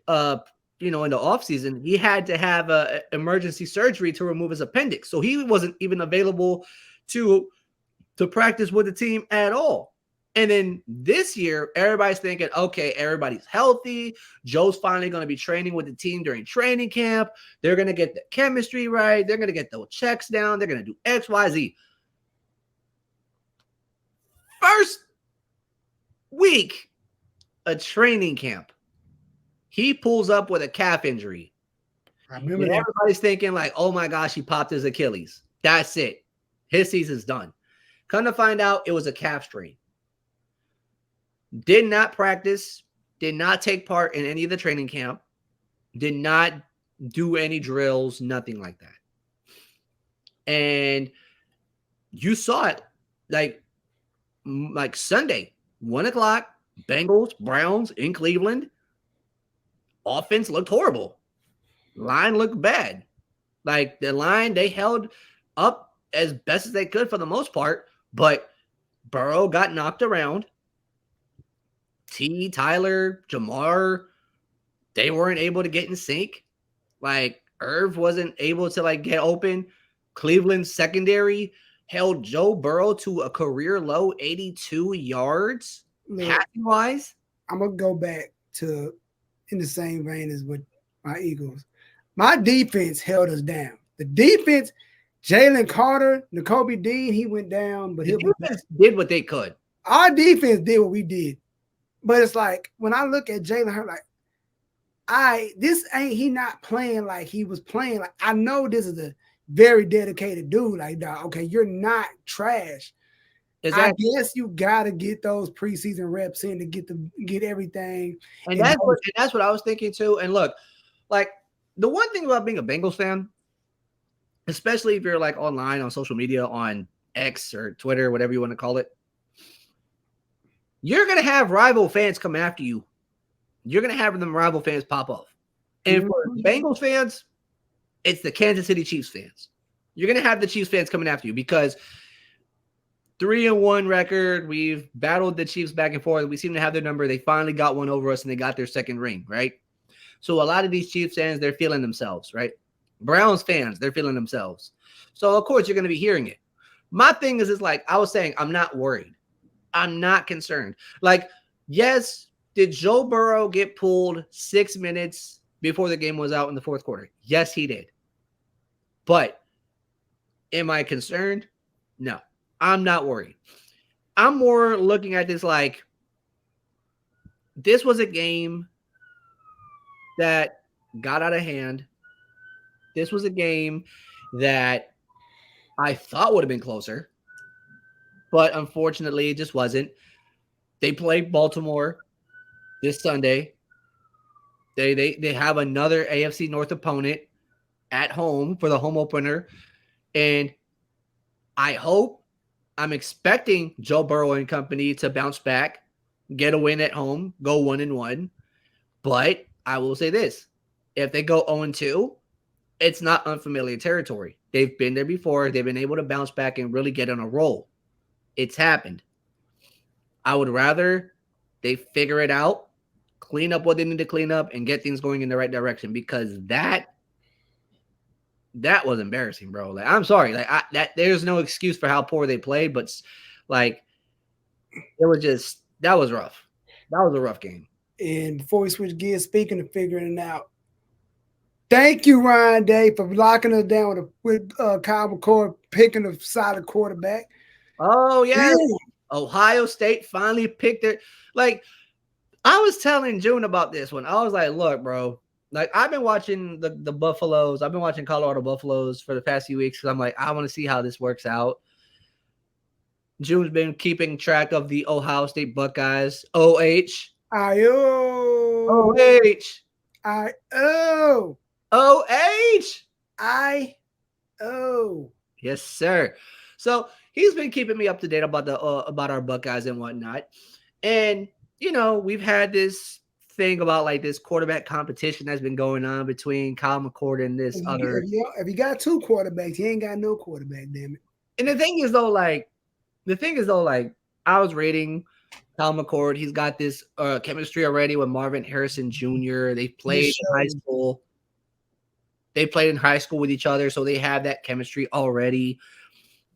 in the offseason, he had to have emergency surgery to remove his appendix. So he wasn't even available to practice with the team at all. And then this year, everybody's thinking, okay, everybody's healthy. Joe's finally going to be training with the team during training camp. They're going to get the chemistry right. They're going to get those checks down. They're going to do X, Y, Z. First week of training camp, he pulls up with a calf injury.
I remember
and
that.
Everybody's thinking like, oh my gosh, he popped his Achilles. That's it. His season's done. Come to find out, it was a calf strain. Did not practice, did not take part in any of the training camp, did not do any drills, nothing like that. And you saw it like Sunday, 1:00, Bengals, Browns in Cleveland. Offense looked horrible. Line looked bad. Like the line, they held up as best as they could for the most part, but Burrow got knocked around. Tyler, Jamar, they weren't able to get in sync. Like Irv wasn't able to get open. Cleveland's secondary, held Joe Burrow to a career low 82 yards
Look,
passing wise.
I'm gonna go back to in the same vein as with my Eagles. My defense held us down. The defense, Jalen Carter, N'Kobe Dean, he went down, but
The
he'll be back.
defense did what they could.
Our defense did what we did. But it's like when I look at Jalen Hurts, like this ain't he not playing like he was playing. Like I know this is a very dedicated dude. Like, dog, okay, you're not trash.
Exactly.
I guess you gotta get those preseason reps in to get everything.
And that's what I was thinking too. And look, like the one thing about being a Bengals fan, especially if you're like online on social media on X or Twitter, whatever you want to call it, you're gonna have rival fans come after you. You're gonna have them rival fans pop off. And for Bengals fans, it's the Kansas City Chiefs fans. You're gonna have the Chiefs fans coming after you because 3-1 record. We've battled the Chiefs back and forth. We seem to have their number. They finally got one over us and they got their second ring, right? So a lot of these Chiefs fans, they're feeling themselves, right? Browns fans, they're feeling themselves. So of course you're going to be hearing it. My thing is like I was saying, I'm not worried. I'm not concerned. Like, yes, did Joe Burrow get pulled 6 minutes before the game was out in the fourth quarter? Yes, he did. But am I concerned? No. I'm not worried. I'm more looking at this like this was a game that got out of hand. This was a game that I thought would have been closer, but unfortunately it just wasn't. They played Baltimore this Sunday. They have another AFC North opponent at home for the home opener, and I'm expecting Joe Burrow and company to bounce back, get a win at home, go 1-1. But I will say this: if they go 0-2, it's not unfamiliar territory. They've been there before. They've been able to bounce back and really get on a roll. It's happened. I would rather they figure it out, clean up what they need to clean up, and get things going in the right direction because that was embarrassing, bro. Like, I'm sorry. Like there's no excuse for how poor they played, but like it was just that was rough. That was a rough game.
And before we switch gears, speaking of figuring it out, thank you, Ryan Day, for locking us down with Kyle McCord picking a solid quarterback.
Oh yeah. Ohio State finally picked it. Like I was telling June about this one. I was like, look, bro. Like I've been watching the Buffaloes. I've been watching Colorado Buffaloes for the past few weeks because I'm like, I want to see how this works out. June's been keeping track of the Ohio State Buckeyes. OH.
I-O.
OH.
I-O.
OH.
I-O.
Yes, sir. So he's been keeping me up to date about about our Buckeyes and whatnot. And you know, we've had this thing about like this quarterback competition that's been going on between Kyle McCord and this other.
If you got two quarterbacks, he ain't got no quarterback, damn it.
And the thing is though, I was rating Kyle McCord. He's got this chemistry already with Marvin Harrison Jr. They played in high school. They played in high school with each other, so they have that chemistry already.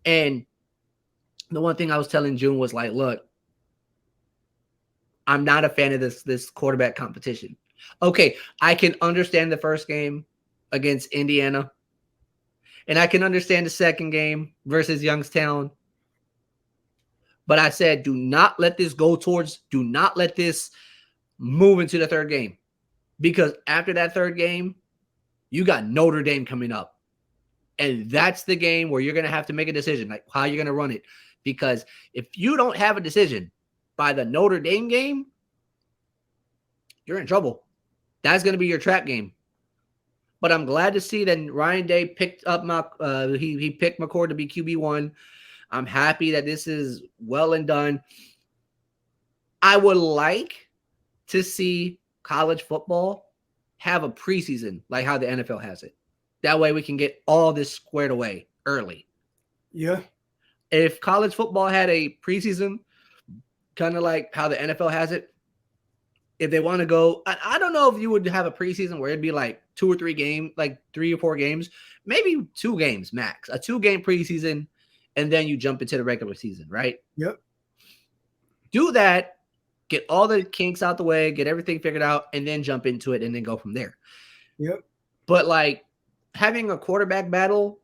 And the one thing I was telling June was like, look, I'm not a fan of this quarterback competition. Okay, I can understand the first game against Indiana, and I can understand the second game versus Youngstown. But I said, do not let this move into the third game. Because after that third game, you got Notre Dame coming up. And that's the game where you're going to have to make a decision, like how you're going to run it. Because if you don't have a decision by the Notre Dame game, you're in trouble. That's going to be your trap game. But I'm glad to see that Ryan Day picked up he picked McCord to be QB1. I'm happy that this is well and done. I would like to see college football have a preseason like how the NFL has it. That way we can get all this squared away early.
Yeah.
If college football had a preseason, kind of like how the NFL has it, if they want to go, I don't know if you would have a preseason where it'd be like 2 or 3 games, like 3 or 4 games, maybe 2 games max, a 2-game preseason. and then you jump into the regular season, right?
Yep.
Do that, get all the kinks out the way, get everything figured out, and then jump into it and then go from there.
Yep.
But like having a quarterback battle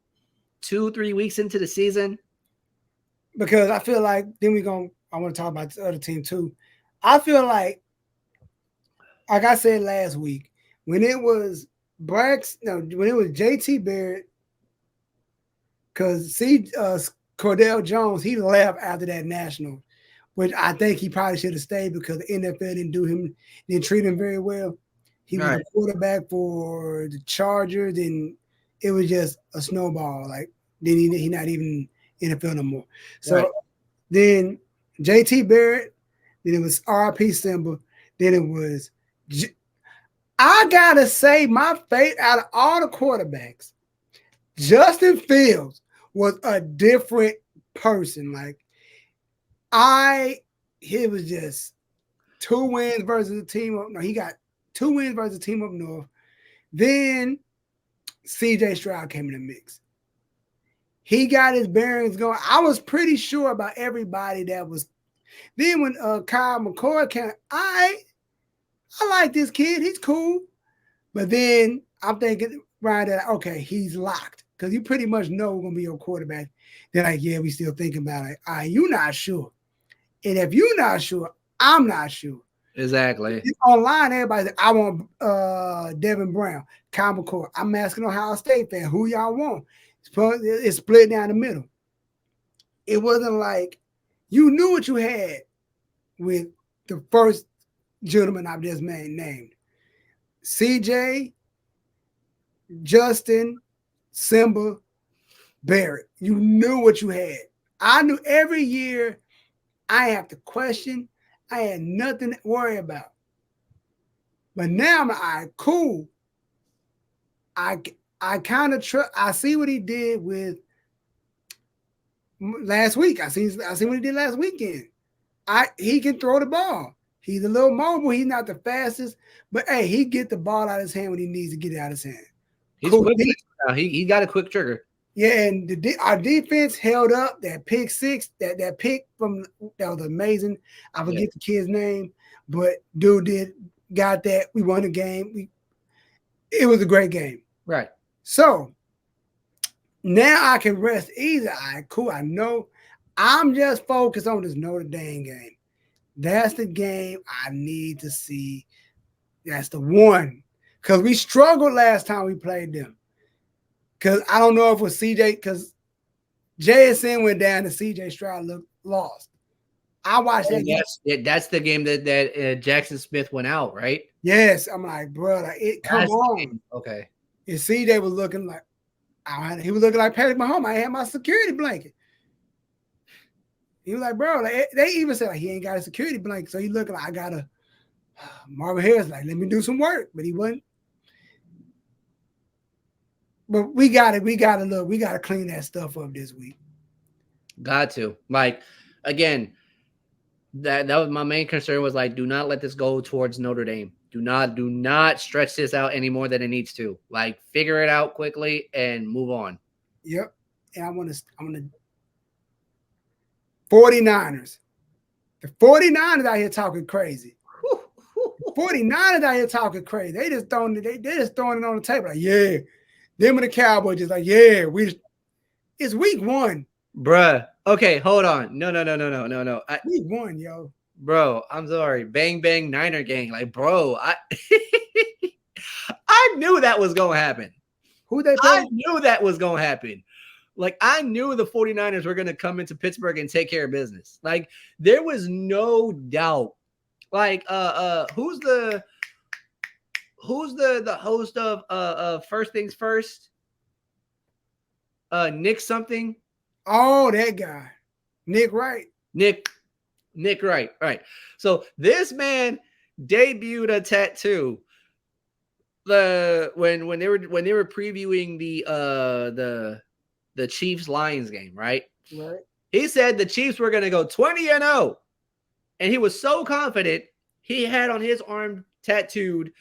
2-3 weeks into the season.
Because I feel like I want to talk about the other team too. I feel like I said last week, when it was when it was JT Barrett, because Cordell Jones, he left after that national, which I think he probably should have stayed because the NFL didn't treat him very well. He was
Right.
a quarterback for the Chargers, and it was just a snowball. Like then he not even NFL no more. So
Right.
then JT Barrett, then it was RP Simba, then it was. I gotta say, my fate out of all the quarterbacks, Justin Fields was a different person. Like he was just 2 wins versus a team up. No, he got 2 wins versus a team up north. Then CJ Stroud came in the mix. He got his bearings going. I was pretty sure about everybody that was. Then when Kyle McCoy came, I like this kid. He's cool. But then I'm thinking, Ryan, that okay, he's locked because you pretty much know we're gonna be your quarterback. They're like, yeah, we still thinking about it. All right, you're not sure. And if you're not sure, I'm not sure.
Exactly.
Online, everybody's like, I want Devin Brown, Kyle McCoy. I'm asking Ohio State fan, who y'all want? It's split down the middle. It wasn't like you knew what you had with the first gentleman I've just named. CJ, Justin, Simba, Barrett. You knew what you had. I knew every year I have to question. I had nothing to worry about. But now I'm like, cool. I kind of trust. I see what he did with last week. I see what he did last weekend. He can throw the ball. He's a little mobile. He's not the fastest, but hey, he get the ball out of his hand when he needs to get it out of his hand.
He's quick now. He got a quick trigger.
Yeah, and our defense held up. That pick six, that pick that was amazing. I forget the kid's name, but dude got that. We won the game. It was a great game.
Right.
So now I can rest easy. All right, cool. I know I'm just focused on this Notre Dame game. That's the game I need to see. That's the one. Because we struggled last time we played them. Because I don't know if it was CJ, because JSN went down and CJ Stroud looked lost. I watched that game.
That's the game that Jackson Smith went out, right?
Yes. I'm like, bro, come on.
Okay.
And CJ was looking like, he was looking like Patrick Mahomes. I had my security blanket. He was like, bro, they even said like he ain't got a security blanket. So he looking like, I got a Marvin Harris, like, let me do some work. But he wasn't. But we gotta clean that stuff up this week.
Got to. Like, again, that was my main concern was like, do not let this go towards Notre Dame. Do not stretch this out any more than it needs to. Like, figure it out quickly and move on.
Yep. And I'm gonna 49ers. The 49ers out here talking crazy. 49ers out here talking crazy. They just throwing it on the table. Like, yeah. Them and the Cowboys just like, yeah, it's week 1.
Bruh. Okay, hold on. No.
Week 1, yo.
Bro, I'm sorry. Bang bang Niner gang. Like, bro, I knew that was gonna happen.
Who they play?
I knew that was gonna happen. Like, I knew the 49ers were gonna come into Pittsburgh and take care of business. Like, there was no doubt. Like, who's the host of First Things First? Nick something.
Oh, that guy. Nick Wright.
Nick Wright. Right. So this man debuted a tattoo. When they were previewing the Chiefs Lions game, right?
Right.
He said the Chiefs were gonna go 20-0. And he was so confident he had on his arm tattooed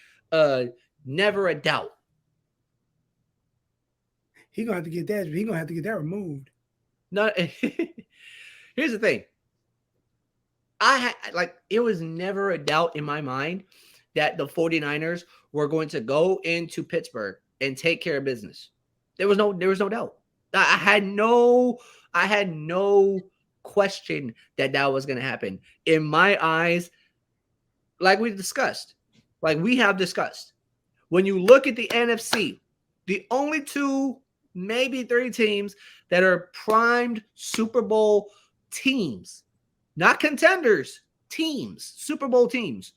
never a doubt.
He's gonna have to get that removed.
No, here's the thing. It was never a doubt in my mind that the 49ers were going to go into Pittsburgh and take care of business. There was no doubt. I had no question that was going to happen. In my eyes, like we discussed, like we have discussed, when you look at the NFC, the only two, maybe three teams that are primed Super Bowl teams, not contenders, teams, Super Bowl teams.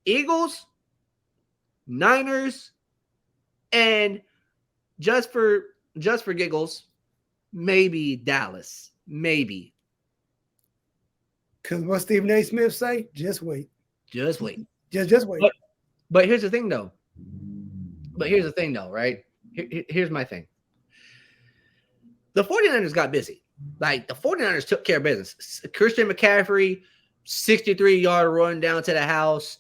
Eagles, Niners, and just for giggles, maybe Dallas. Maybe.
Because what Stephen A. Smith say, just wait.
Just wait.
Just wait.
But here's the thing, though. Right? Here's my thing. The 49ers got busy. Like, the 49ers took care of business. Christian McCaffrey, 63-yard run down to the house.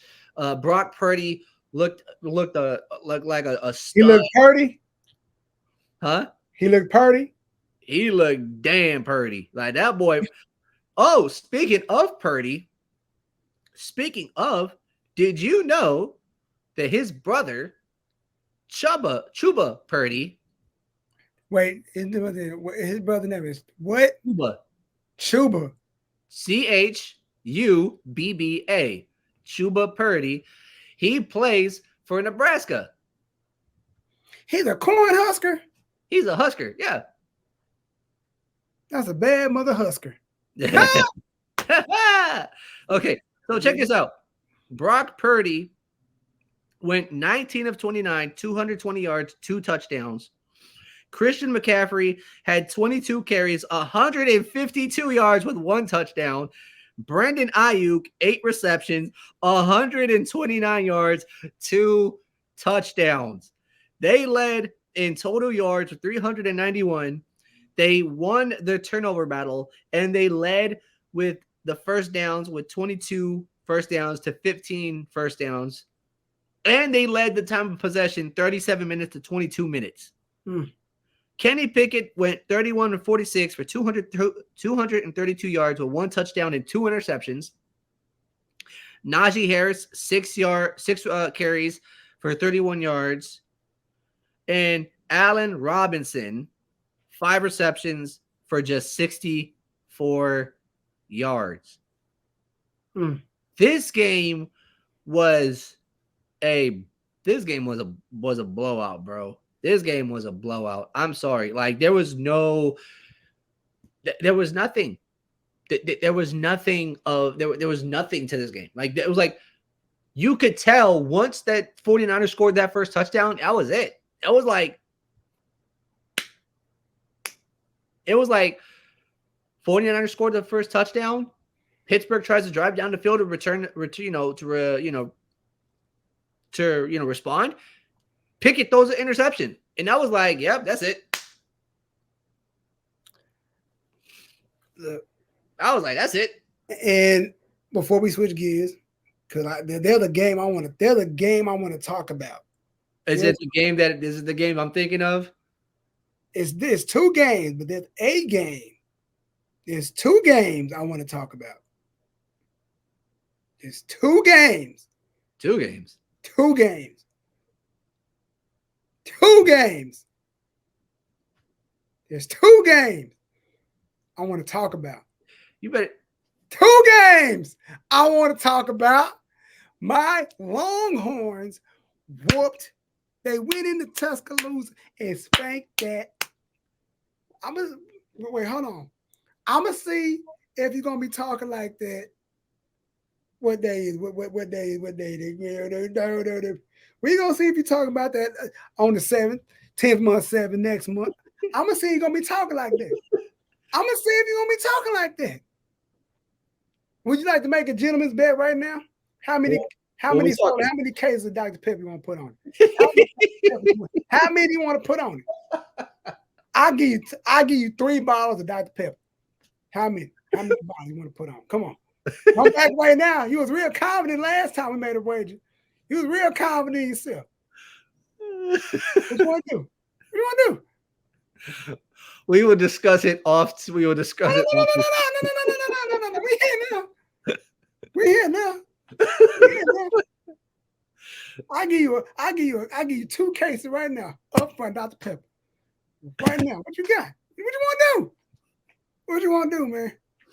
Brock Purdy looked like a stud.
He looked Purdy?
Huh?
He looked Purdy?
He looked damn Purdy. Like, that boy. Oh, speaking of Purdy, did you know that his brother, Chuba Purdy.
Wait, his brother name is what? Chuba.
Chubba. Chuba Purdy. He plays for Nebraska.
He's a corn husker?
He's a Husker, yeah.
That's a bad mother Husker.
Okay, so check this out. Brock Purdy went 19 of 29, 220 yards, 2 touchdowns. Christian McCaffrey had 22 carries, 152 yards with 1 touchdown. Brandon Ayuk, 8 receptions, 129 yards, 2 touchdowns. They led in total yards with 391. They won the turnover battle, and they led with the first downs with 22 first downs to 15 first downs. And they led the time of possession 37 minutes to 22 minutes. Kenny Pickett went 31 of 46 for 232 yards with 1 touchdown and 2 interceptions. Najee Harris, 6 carries for 31 yards. And Allen Robinson, 5 receptions for just 64 yards. This game was a blowout, bro. This game was a blowout. I'm sorry. Like, there was nothing. There was nothing to this game. Like, it was like, you could tell once that 49ers scored that first touchdown, that was it. It was like 49ers scored the first touchdown. Pittsburgh tries to drive down the field to respond. Pickett throws an interception. And I was like, yep, that's it. I was like, that's it.
And before we switch gears, because they're the game I want to talk about.
Is it the game I'm thinking of?
There's 2 games, but there's a game. There's 2 games I want to talk about. There's 2 games.
2 games.
2 games. 2 games. There's 2 games I want to talk about.
You better.
2 games I want to talk about. My Longhorns whooped. They went into Tuscaloosa and spanked that. Wait, hold on. I'm going to see if you're going to be talking like that. What day is? What day is? What day is? We're going to see if you're talking about that on the 7th, 10th month, 7th, next month. I'm going to see you're going to be talking like that. I'm going to see if you're going to be talking like that. Would you like to make a gentleman's bet right now? How many cases of Dr. Pepper you want to put on it? How many you want to put on it? I'll give you 3 bottles of Dr. Pepper. How many bottles you want to put on? Come on. Don't back away now. You was real confident last time we made a wager. You was real confident in yourself. What you want to do? What you want to do?
We will discuss it off. We will
No,
discuss
no,
it
no,
off.
no, no, no, no, no, no, no, no, no, no. We here now. We here now. We here now. I give you 2 cases right now. Up front, Dr. Pepper. Right now. What you got? What you want to do? What you want to do, man?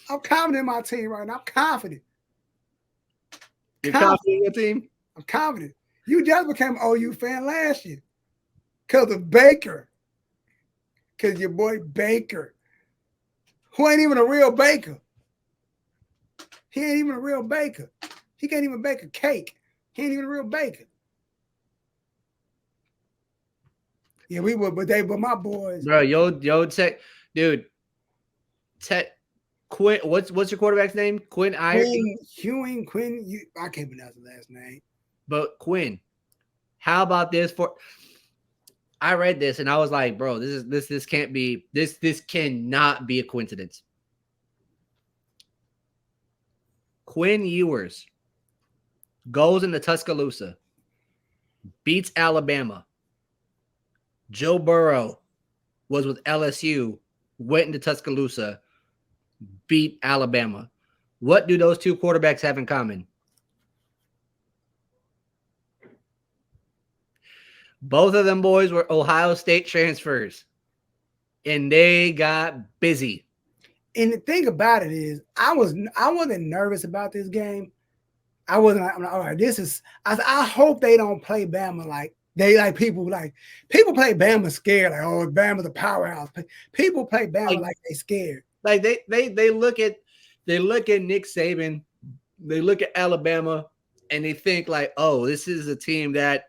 I'm confident in my team right now. I'm confident.
You're confident in your team?
I'm confident. You just became an OU fan last year. Because of Baker. Because your boy Baker. Who ain't even a real baker. He ain't even a real baker. He can't even bake a cake. He ain't even a real baker. Yeah, we would, but my boys.
Bro, Tech, dude. Tech, Quinn. What's your quarterback's name? Quinn
Quinn. I can't pronounce the last name.
But Quinn, how about this for? I read this and I was like, bro, this can't be this cannot be a coincidence. Quinn Ewers goes into Tuscaloosa, beats Alabama. Joe Burrow was with LSU, went into Tuscaloosa, beat Alabama. What do those two quarterbacks have in common? Both of them boys were Ohio State transfers, and they got busy.
And the thing about it is, I wasn't nervous about this game. I wasn't. I'm like, all right, this is. I hope they don't play Bama like they like people play Bama scared. Like, oh, Bama's a powerhouse. People play Bama like they scared.
Like they look at Nick Saban, they look at Alabama, and they think like, oh, this is a team that.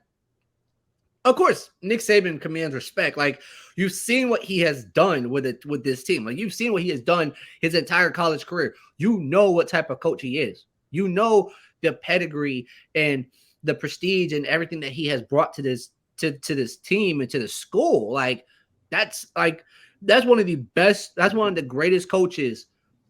Of course, Nick Saban commands respect. Like, you've seen what he has done with this team. Like, you've seen what he has done his entire college career. You know what type of coach he is. You know the pedigree and the prestige and everything that he has brought to this team and to the school. That's one of the best. That's one of the greatest coaches.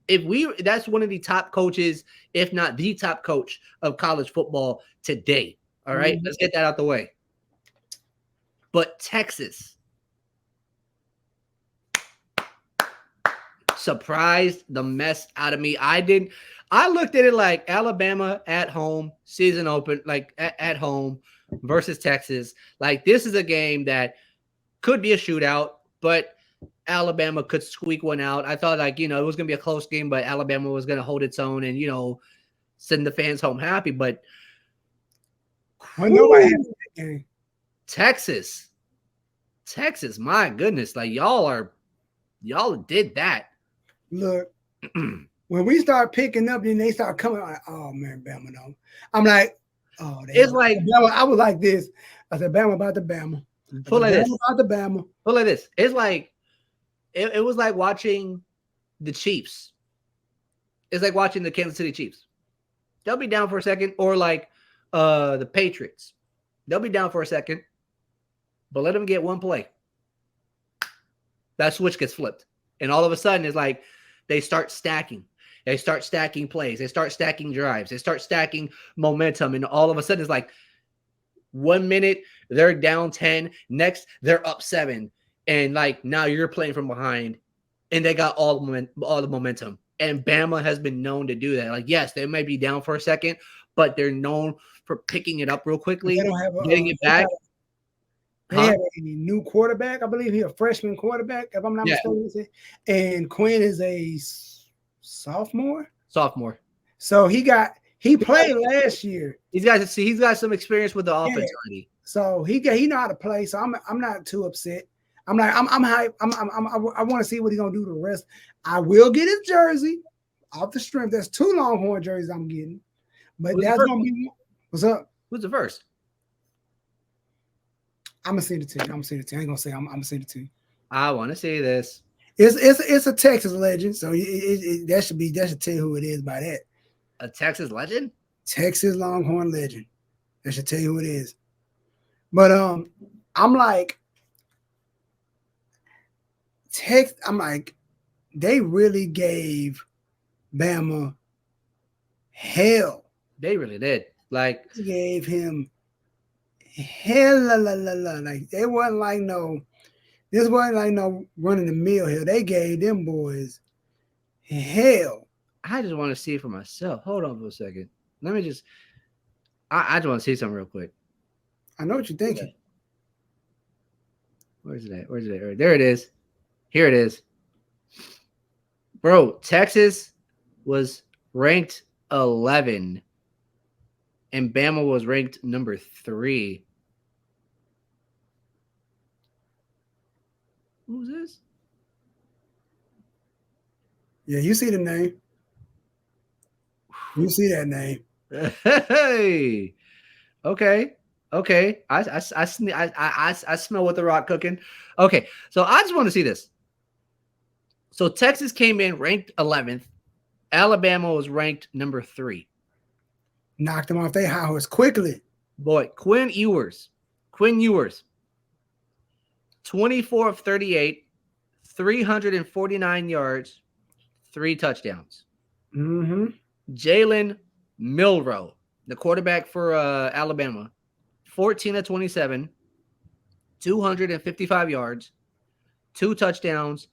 That's one of the top coaches, if not the top coach of college football today. All right, Let's get that out the way. But Texas surprised the mess out of me. I looked at it like Alabama at home, season open, like at home versus Texas. Like, this is a game that could be a shootout, but Alabama could squeak one out. I thought, it was going to be a close game, but Alabama was going to hold its own and, send the fans home happy. But
nobody had that game.
Texas, my goodness, like y'all did that.
Look, when we start picking up, then they start coming. Like, oh man, Bama, no. I'm like, oh,
it's like
Bama. I was like this. I said, Bama about the Bama.
Pull like this.
About the Bama.
Pull like this. It's like it was like watching the Chiefs. It's like watching the Kansas City Chiefs. They'll be down for a second, or like the Patriots. They'll be down for a second. But let them get one play. That switch gets flipped. And all of a sudden, it's like they start stacking. They start stacking plays. They start stacking drives. They start stacking momentum. And all of a sudden, it's like 1 minute, they're down 10. Next, they're up 7. And like now you're playing from behind. And they got all the momentum. And Bama has been known to do that. Like, yes, they may be down for a second, but they're known for picking it up real quickly, getting it back.
They have a new quarterback. I believe he's a freshman quarterback, if I'm not mistaken. And Quinn is a sophomore. So he played last year.
He's got some experience with the offense already.
So he know how to play. So I'm not too upset. I'm hyped. I want to see what he's gonna do the rest. I will get his jersey off the strength. There's 2 Longhorn jerseys I'm getting, but that's gonna be what's up.
Who's the first?
I'm gonna send it to you. I ain't gonna say I'm gonna send it to you.
I want to see this.
It's a Texas legend, so that should tell you who it is by that.
A Texas legend?
Texas Longhorn legend. That should tell you who it is. But I'm like, they really gave Bama hell.
They really did. Like,
they gave him hell. Like, they wasn't like no This wasn't like no running the mill here. They gave them boys hell.
I just want to see it for myself. Hold on for a second. Let me just. I just want to see something real quick.
I know what you're thinking.
Where's it at? Where's it at? There it is. Here it is. Bro, Texas was ranked 11 and Bama was ranked number 3. Who's this?
Yeah, you see the name. You see that name.
Hey. Okay. Okay. I smell what the rock cooking. Okay. So I just want to see this. So Texas came in ranked 11th. Alabama was ranked number 3.
Knocked them off their high horse quickly.
Boy, Quinn Ewers, 24 of 38, 349 yards, 3 touchdowns.
Mm-hmm.
Jalen Milroe, the quarterback for Alabama, 14 of 27, 255 yards, 2 touchdowns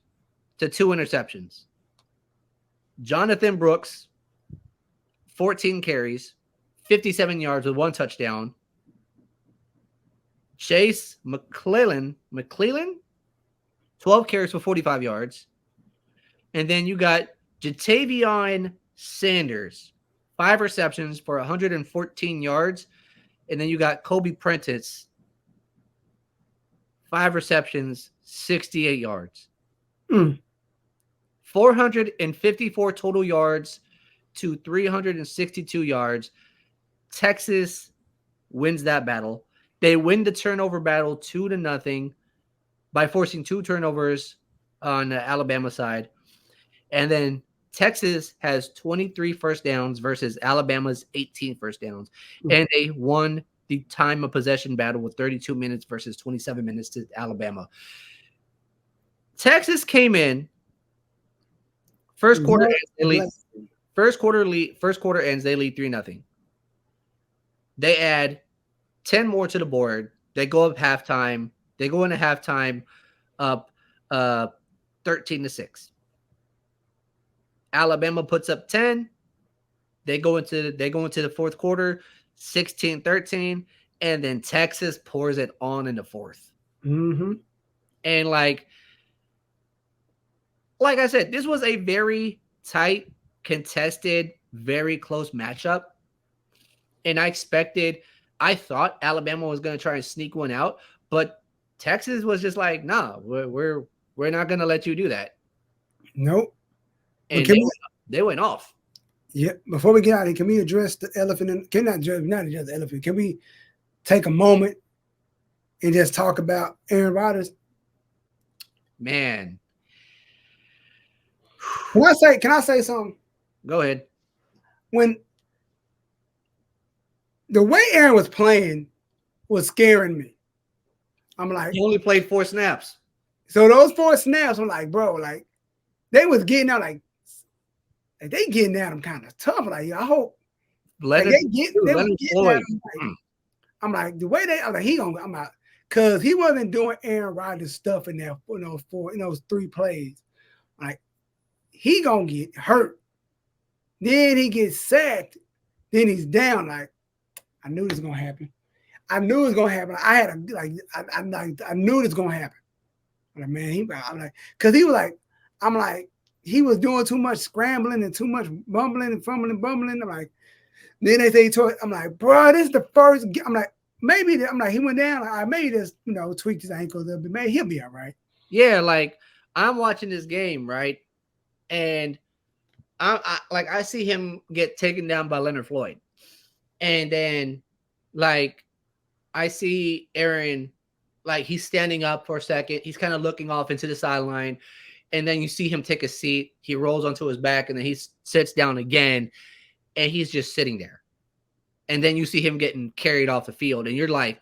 to 2 interceptions. Jonathan Brooks, 14 carries, 57 yards with 1 touchdown. Chase McClellan, 12 carries for 45 yards. And then you got Jatavion Sanders, 5 receptions for 114 yards. And then you got Kobe Prentice, 5 receptions, 68 yards. 454 total yards to 362 yards. Texas wins that battle. They win the turnover battle 2-0 by forcing 2 turnovers on the Alabama side. And then Texas has 23 first downs versus Alabama's 18 first downs. And they won the time of possession battle with 32 minutes versus 27 minutes to Alabama. Texas came in. First quarter ends, they lead 3-0. They add 10 more to the board. They go up halftime. They go into halftime up 13-6. Alabama puts up 10. They go into the fourth quarter, 16-13, and then Texas pours it on in the fourth.
Mm-hmm.
And like I said, this was a very tight, contested, very close matchup. And I thought Alabama was going to try and sneak one out, but Texas was just like, nah, we're not going to let you do that.
Nope.
And they went off.
Yeah. Before we get out of here, can we address the elephant? Not address the elephant. Can we take a moment and just talk about Aaron Rodgers?
Man.
Can I say something?
Go ahead.
When the way Aaron was playing was scaring me. I'm like,
he only played 4 snaps.
So those 4 snaps, I'm like, bro, like they was getting out like they getting at him kind of tough. Like, I hope I'm like, the way I'm like, I'm out because he wasn't doing Aaron Rodgers stuff in there in those 3 plays. Like, he gonna get hurt. Then he gets sacked. Then he's down. Like, I knew this was gonna happen. I knew it was gonna happen. I knew it was gonna happen. I'm like, man, because he was like, I'm like, he was doing too much scrambling and too much bumbling and fumbling. I'm like, then they say, I'm like, bro, this is the first. I'm like, he went down. Like, I maybe just, tweaked his ankle a little bit. Maybe he'll be all right.
Yeah, like I'm watching this game, right? And I see him get taken down by Leonard Floyd. And then, like, I see Aaron, like, he's standing up for a second. He's kind of looking off into the sideline. And then you see him take a seat. He rolls onto his back, and then he sits down again. And he's just sitting there. And then you see him getting carried off the field. And you're like,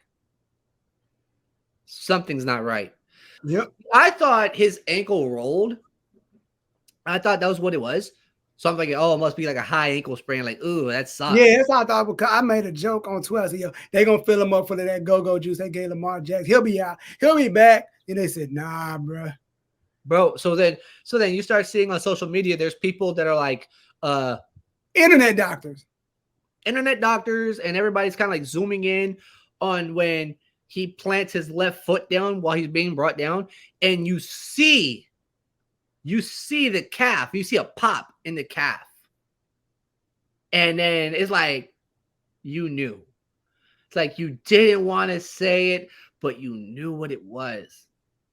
something's not right.
Yep.
I thought his ankle rolled. I thought that was what it was. So I'm thinking, oh, it must be like a high ankle sprain. Like, ooh, that sucks.
Yeah, that's how I thought. Because I made a joke on Twitter. I said, yo, they going to fill him up for that go-go juice they gave Lamar Jackson. He'll be out. He'll be back. And they said, nah, bro.
Bro, so then you start seeing on social media, there's people that are like
internet doctors,
and everybody's kind of like zooming in on when he plants his left foot down while he's being brought down, and you see the calf, you see a pop in the calf, and then it's like you knew. It's like you didn't want to say it, but you knew what it was.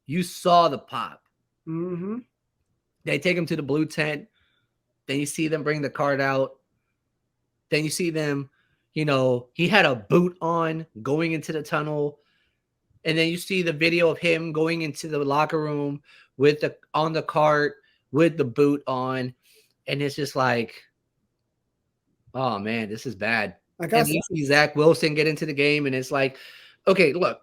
You saw the pop.
Mm-hmm.
They take him to the blue tent. Then you see them bring the card out. Then you see them, he had a boot on going into the tunnel. And then you see the video of him going into the locker room on the cart with the boot on. And it's just like, oh man, this is bad.
Like
and you see Zach Wilson get into the game, and it's like, okay, look.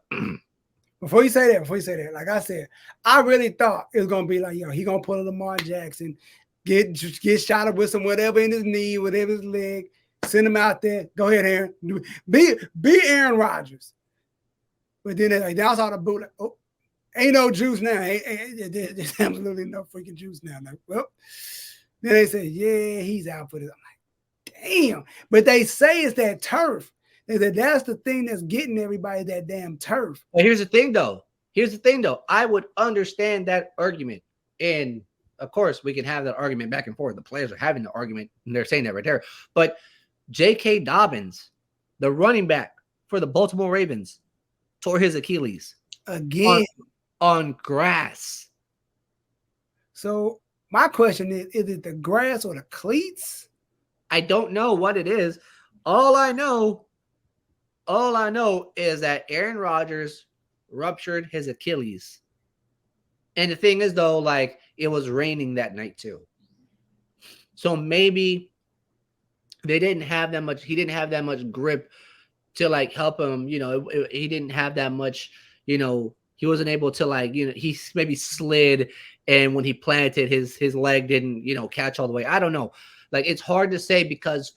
Before you say that, like I said, I really thought it was gonna be like, he gonna pull a Lamar Jackson, get shot up with some whatever in his knee, whatever his leg, send him out there. Go ahead, Aaron. Be Aaron Rodgers. But then like that's all the boot. Like, oh, ain't no juice now. There's absolutely no freaking juice now. Like, well, then they say, yeah, he's out for this. I'm like, damn. But they say it's that turf. They said that's the thing that's getting everybody, that damn turf.
But here's the thing, though. I would understand that argument. And, of course, we can have that argument back and forth. The players are having the argument, and they're saying that right there. But J.K. Dobbins, the running back for the Baltimore Ravens, tore his Achilles.
Again.
On grass.
So my question is it the grass or the cleats?
I don't know what it is. All I know is that Aaron Rodgers ruptured his Achilles. And the thing is, though, like, it was raining that night too. So maybe he didn't have that much grip to like help him. He didn't have that much, he wasn't able to like, he maybe slid, and when he planted, his leg didn't, catch all the way. I don't know. Like, it's hard to say because,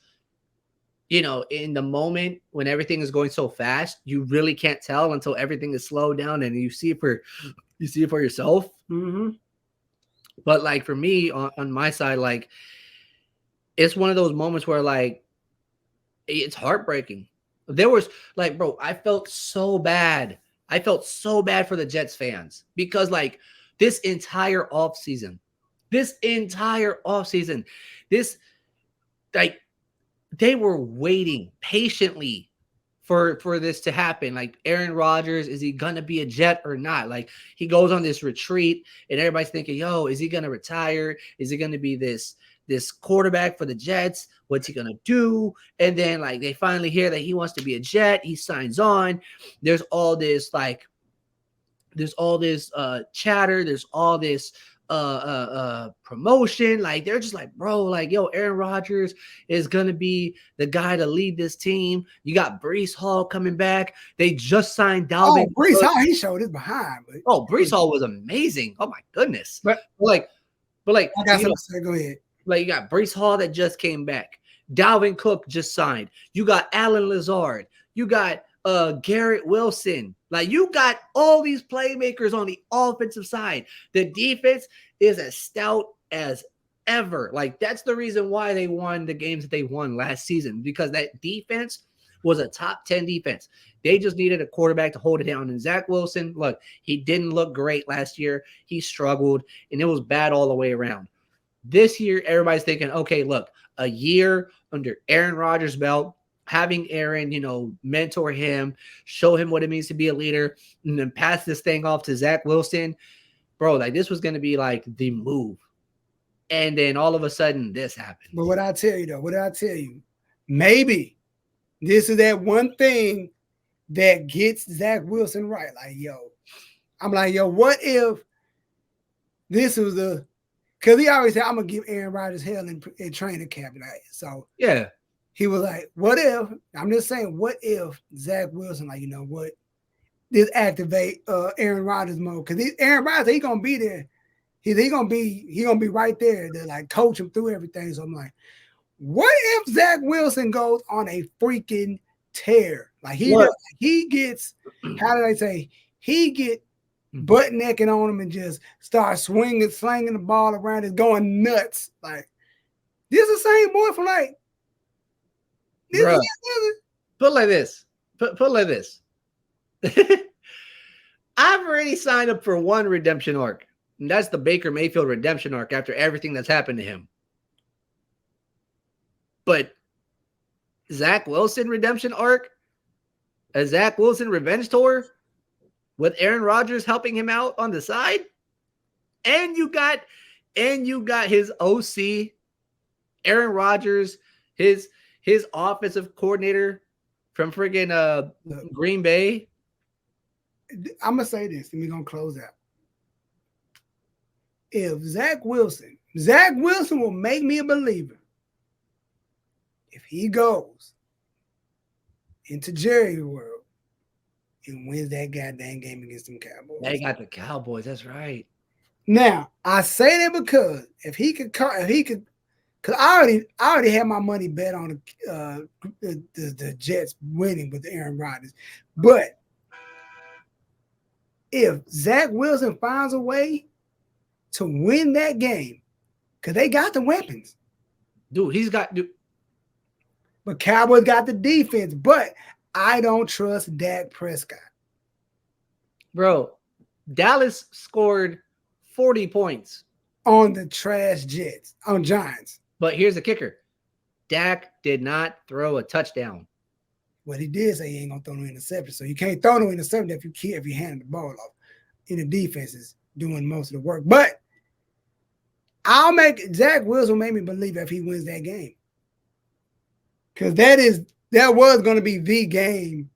in the moment when everything is going so fast, you really can't tell until everything is slowed down and you see it for yourself.
Mm-hmm.
But like for me on my side, like it's one of those moments where like it's heartbreaking. There was like, bro, I felt so bad. I felt so bad for the Jets fans because like this entire offseason, like they were waiting patiently for this to happen. Like Aaron Rodgers, is he gonna be a Jet or not? Like he goes on this retreat and everybody's thinking, yo, is he gonna retire? Is he gonna be this quarterback for the Jets? What's he gonna do? And then like they finally hear that he wants to be a Jet. He signs on. There's all this chatter. There's all this promotion. Like they're just like, bro, like, yo, Aaron Rodgers is gonna be the guy to lead this team. You got Breece Hall coming back. They just signed Dalvin.
Oh, Breece Hall, he showed his behind.
But Breece Hall was amazing. Oh my goodness. But I got something to say. Go ahead. Like you got Breece Hall that just came back. Dalvin Cook just signed. You got Alan Lazard. You got Garrett Wilson. Like you got all these playmakers on the offensive side. The defense is as stout as ever. Like that's the reason why they won the games that they won last season, because that defense was a top 10 defense. They just needed a quarterback to hold it down. And Zach Wilson, look, he didn't look great last year. He struggled, and it was bad all the way around. This year, everybody's thinking, okay, look, a year under Aaron Rodgers' belt, having Aaron, mentor him, show him what it means to be a leader, and then pass this thing off to Zach Wilson. Bro, like this was going to be like the move. And then all of a sudden this happened.
But what I tell you, maybe this is that one thing that gets Zach Wilson right. Like, I'm like, what if this was because he always said, I'm going to give Aaron Rodgers hell in training camp. Like, so
yeah.
He was like, what if, I'm just saying, what if Zach Wilson, like, what, this activate Aaron Rodgers mode? Because Aaron Rodgers, he going to be there. He gonna be right there to like coach him through everything. So I'm like, what if Zach Wilson goes on a freaking tear? Like he gets, how did I say? He get butt naked on him and just start swinging, slinging the ball around, is going nuts. Like, this is the same boy from like,
Bruh. Put it like this. Put it like this. I've already signed up for one redemption arc, and that's the Baker Mayfield redemption arc after everything that's happened to him. But Zach Wilson redemption arc, a Zach Wilson revenge tour with Aaron Rodgers helping him out on the side, and you got his OC, Aaron Rodgers, his offensive coordinator from friggin' Green Bay.
I'm gonna say this, and we're gonna close out. If Zach Wilson will make me a believer if he goes into Jerry world and wins that goddamn game against them Cowboys.
They got the Cowboys. That's right.
Now I say that because if he could, because I already had my money bet on the Jets winning with Aaron Rodgers, but if Zach Wilson finds a way to win that game, because they got the weapons. But Cowboys got the defense, but I don't trust Dak Prescott.
Bro, Dallas scored 40 points.
On the trash Giants.
But here's the kicker. Dak did not throw a touchdown.
Well, he did say he ain't gonna throw no interception, so you can't throw no interception if you hand the ball off. And the defense is doing most of the work. But I'll make Zach Wilson make me believe if he wins that game, because that was gonna be the game.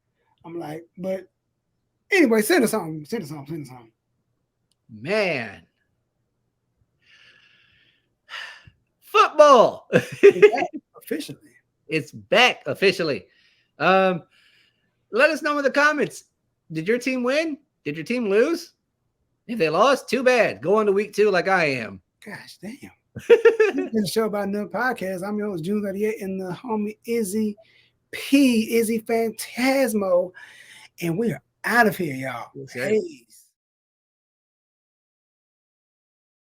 I'm like, but anyway, send us home.
Man, football
officially.
It's back officially. Let us know in the comments. Did your team win? Did your team lose? If they lost, too bad. Go on to week 2 like I am.
Gosh damn. This has been a show about another podcast. I'm your host, June 38, and the homie Izzy P, Izzy Phantasmo, and we are out of here, y'all.
Yes, sir.
Peace.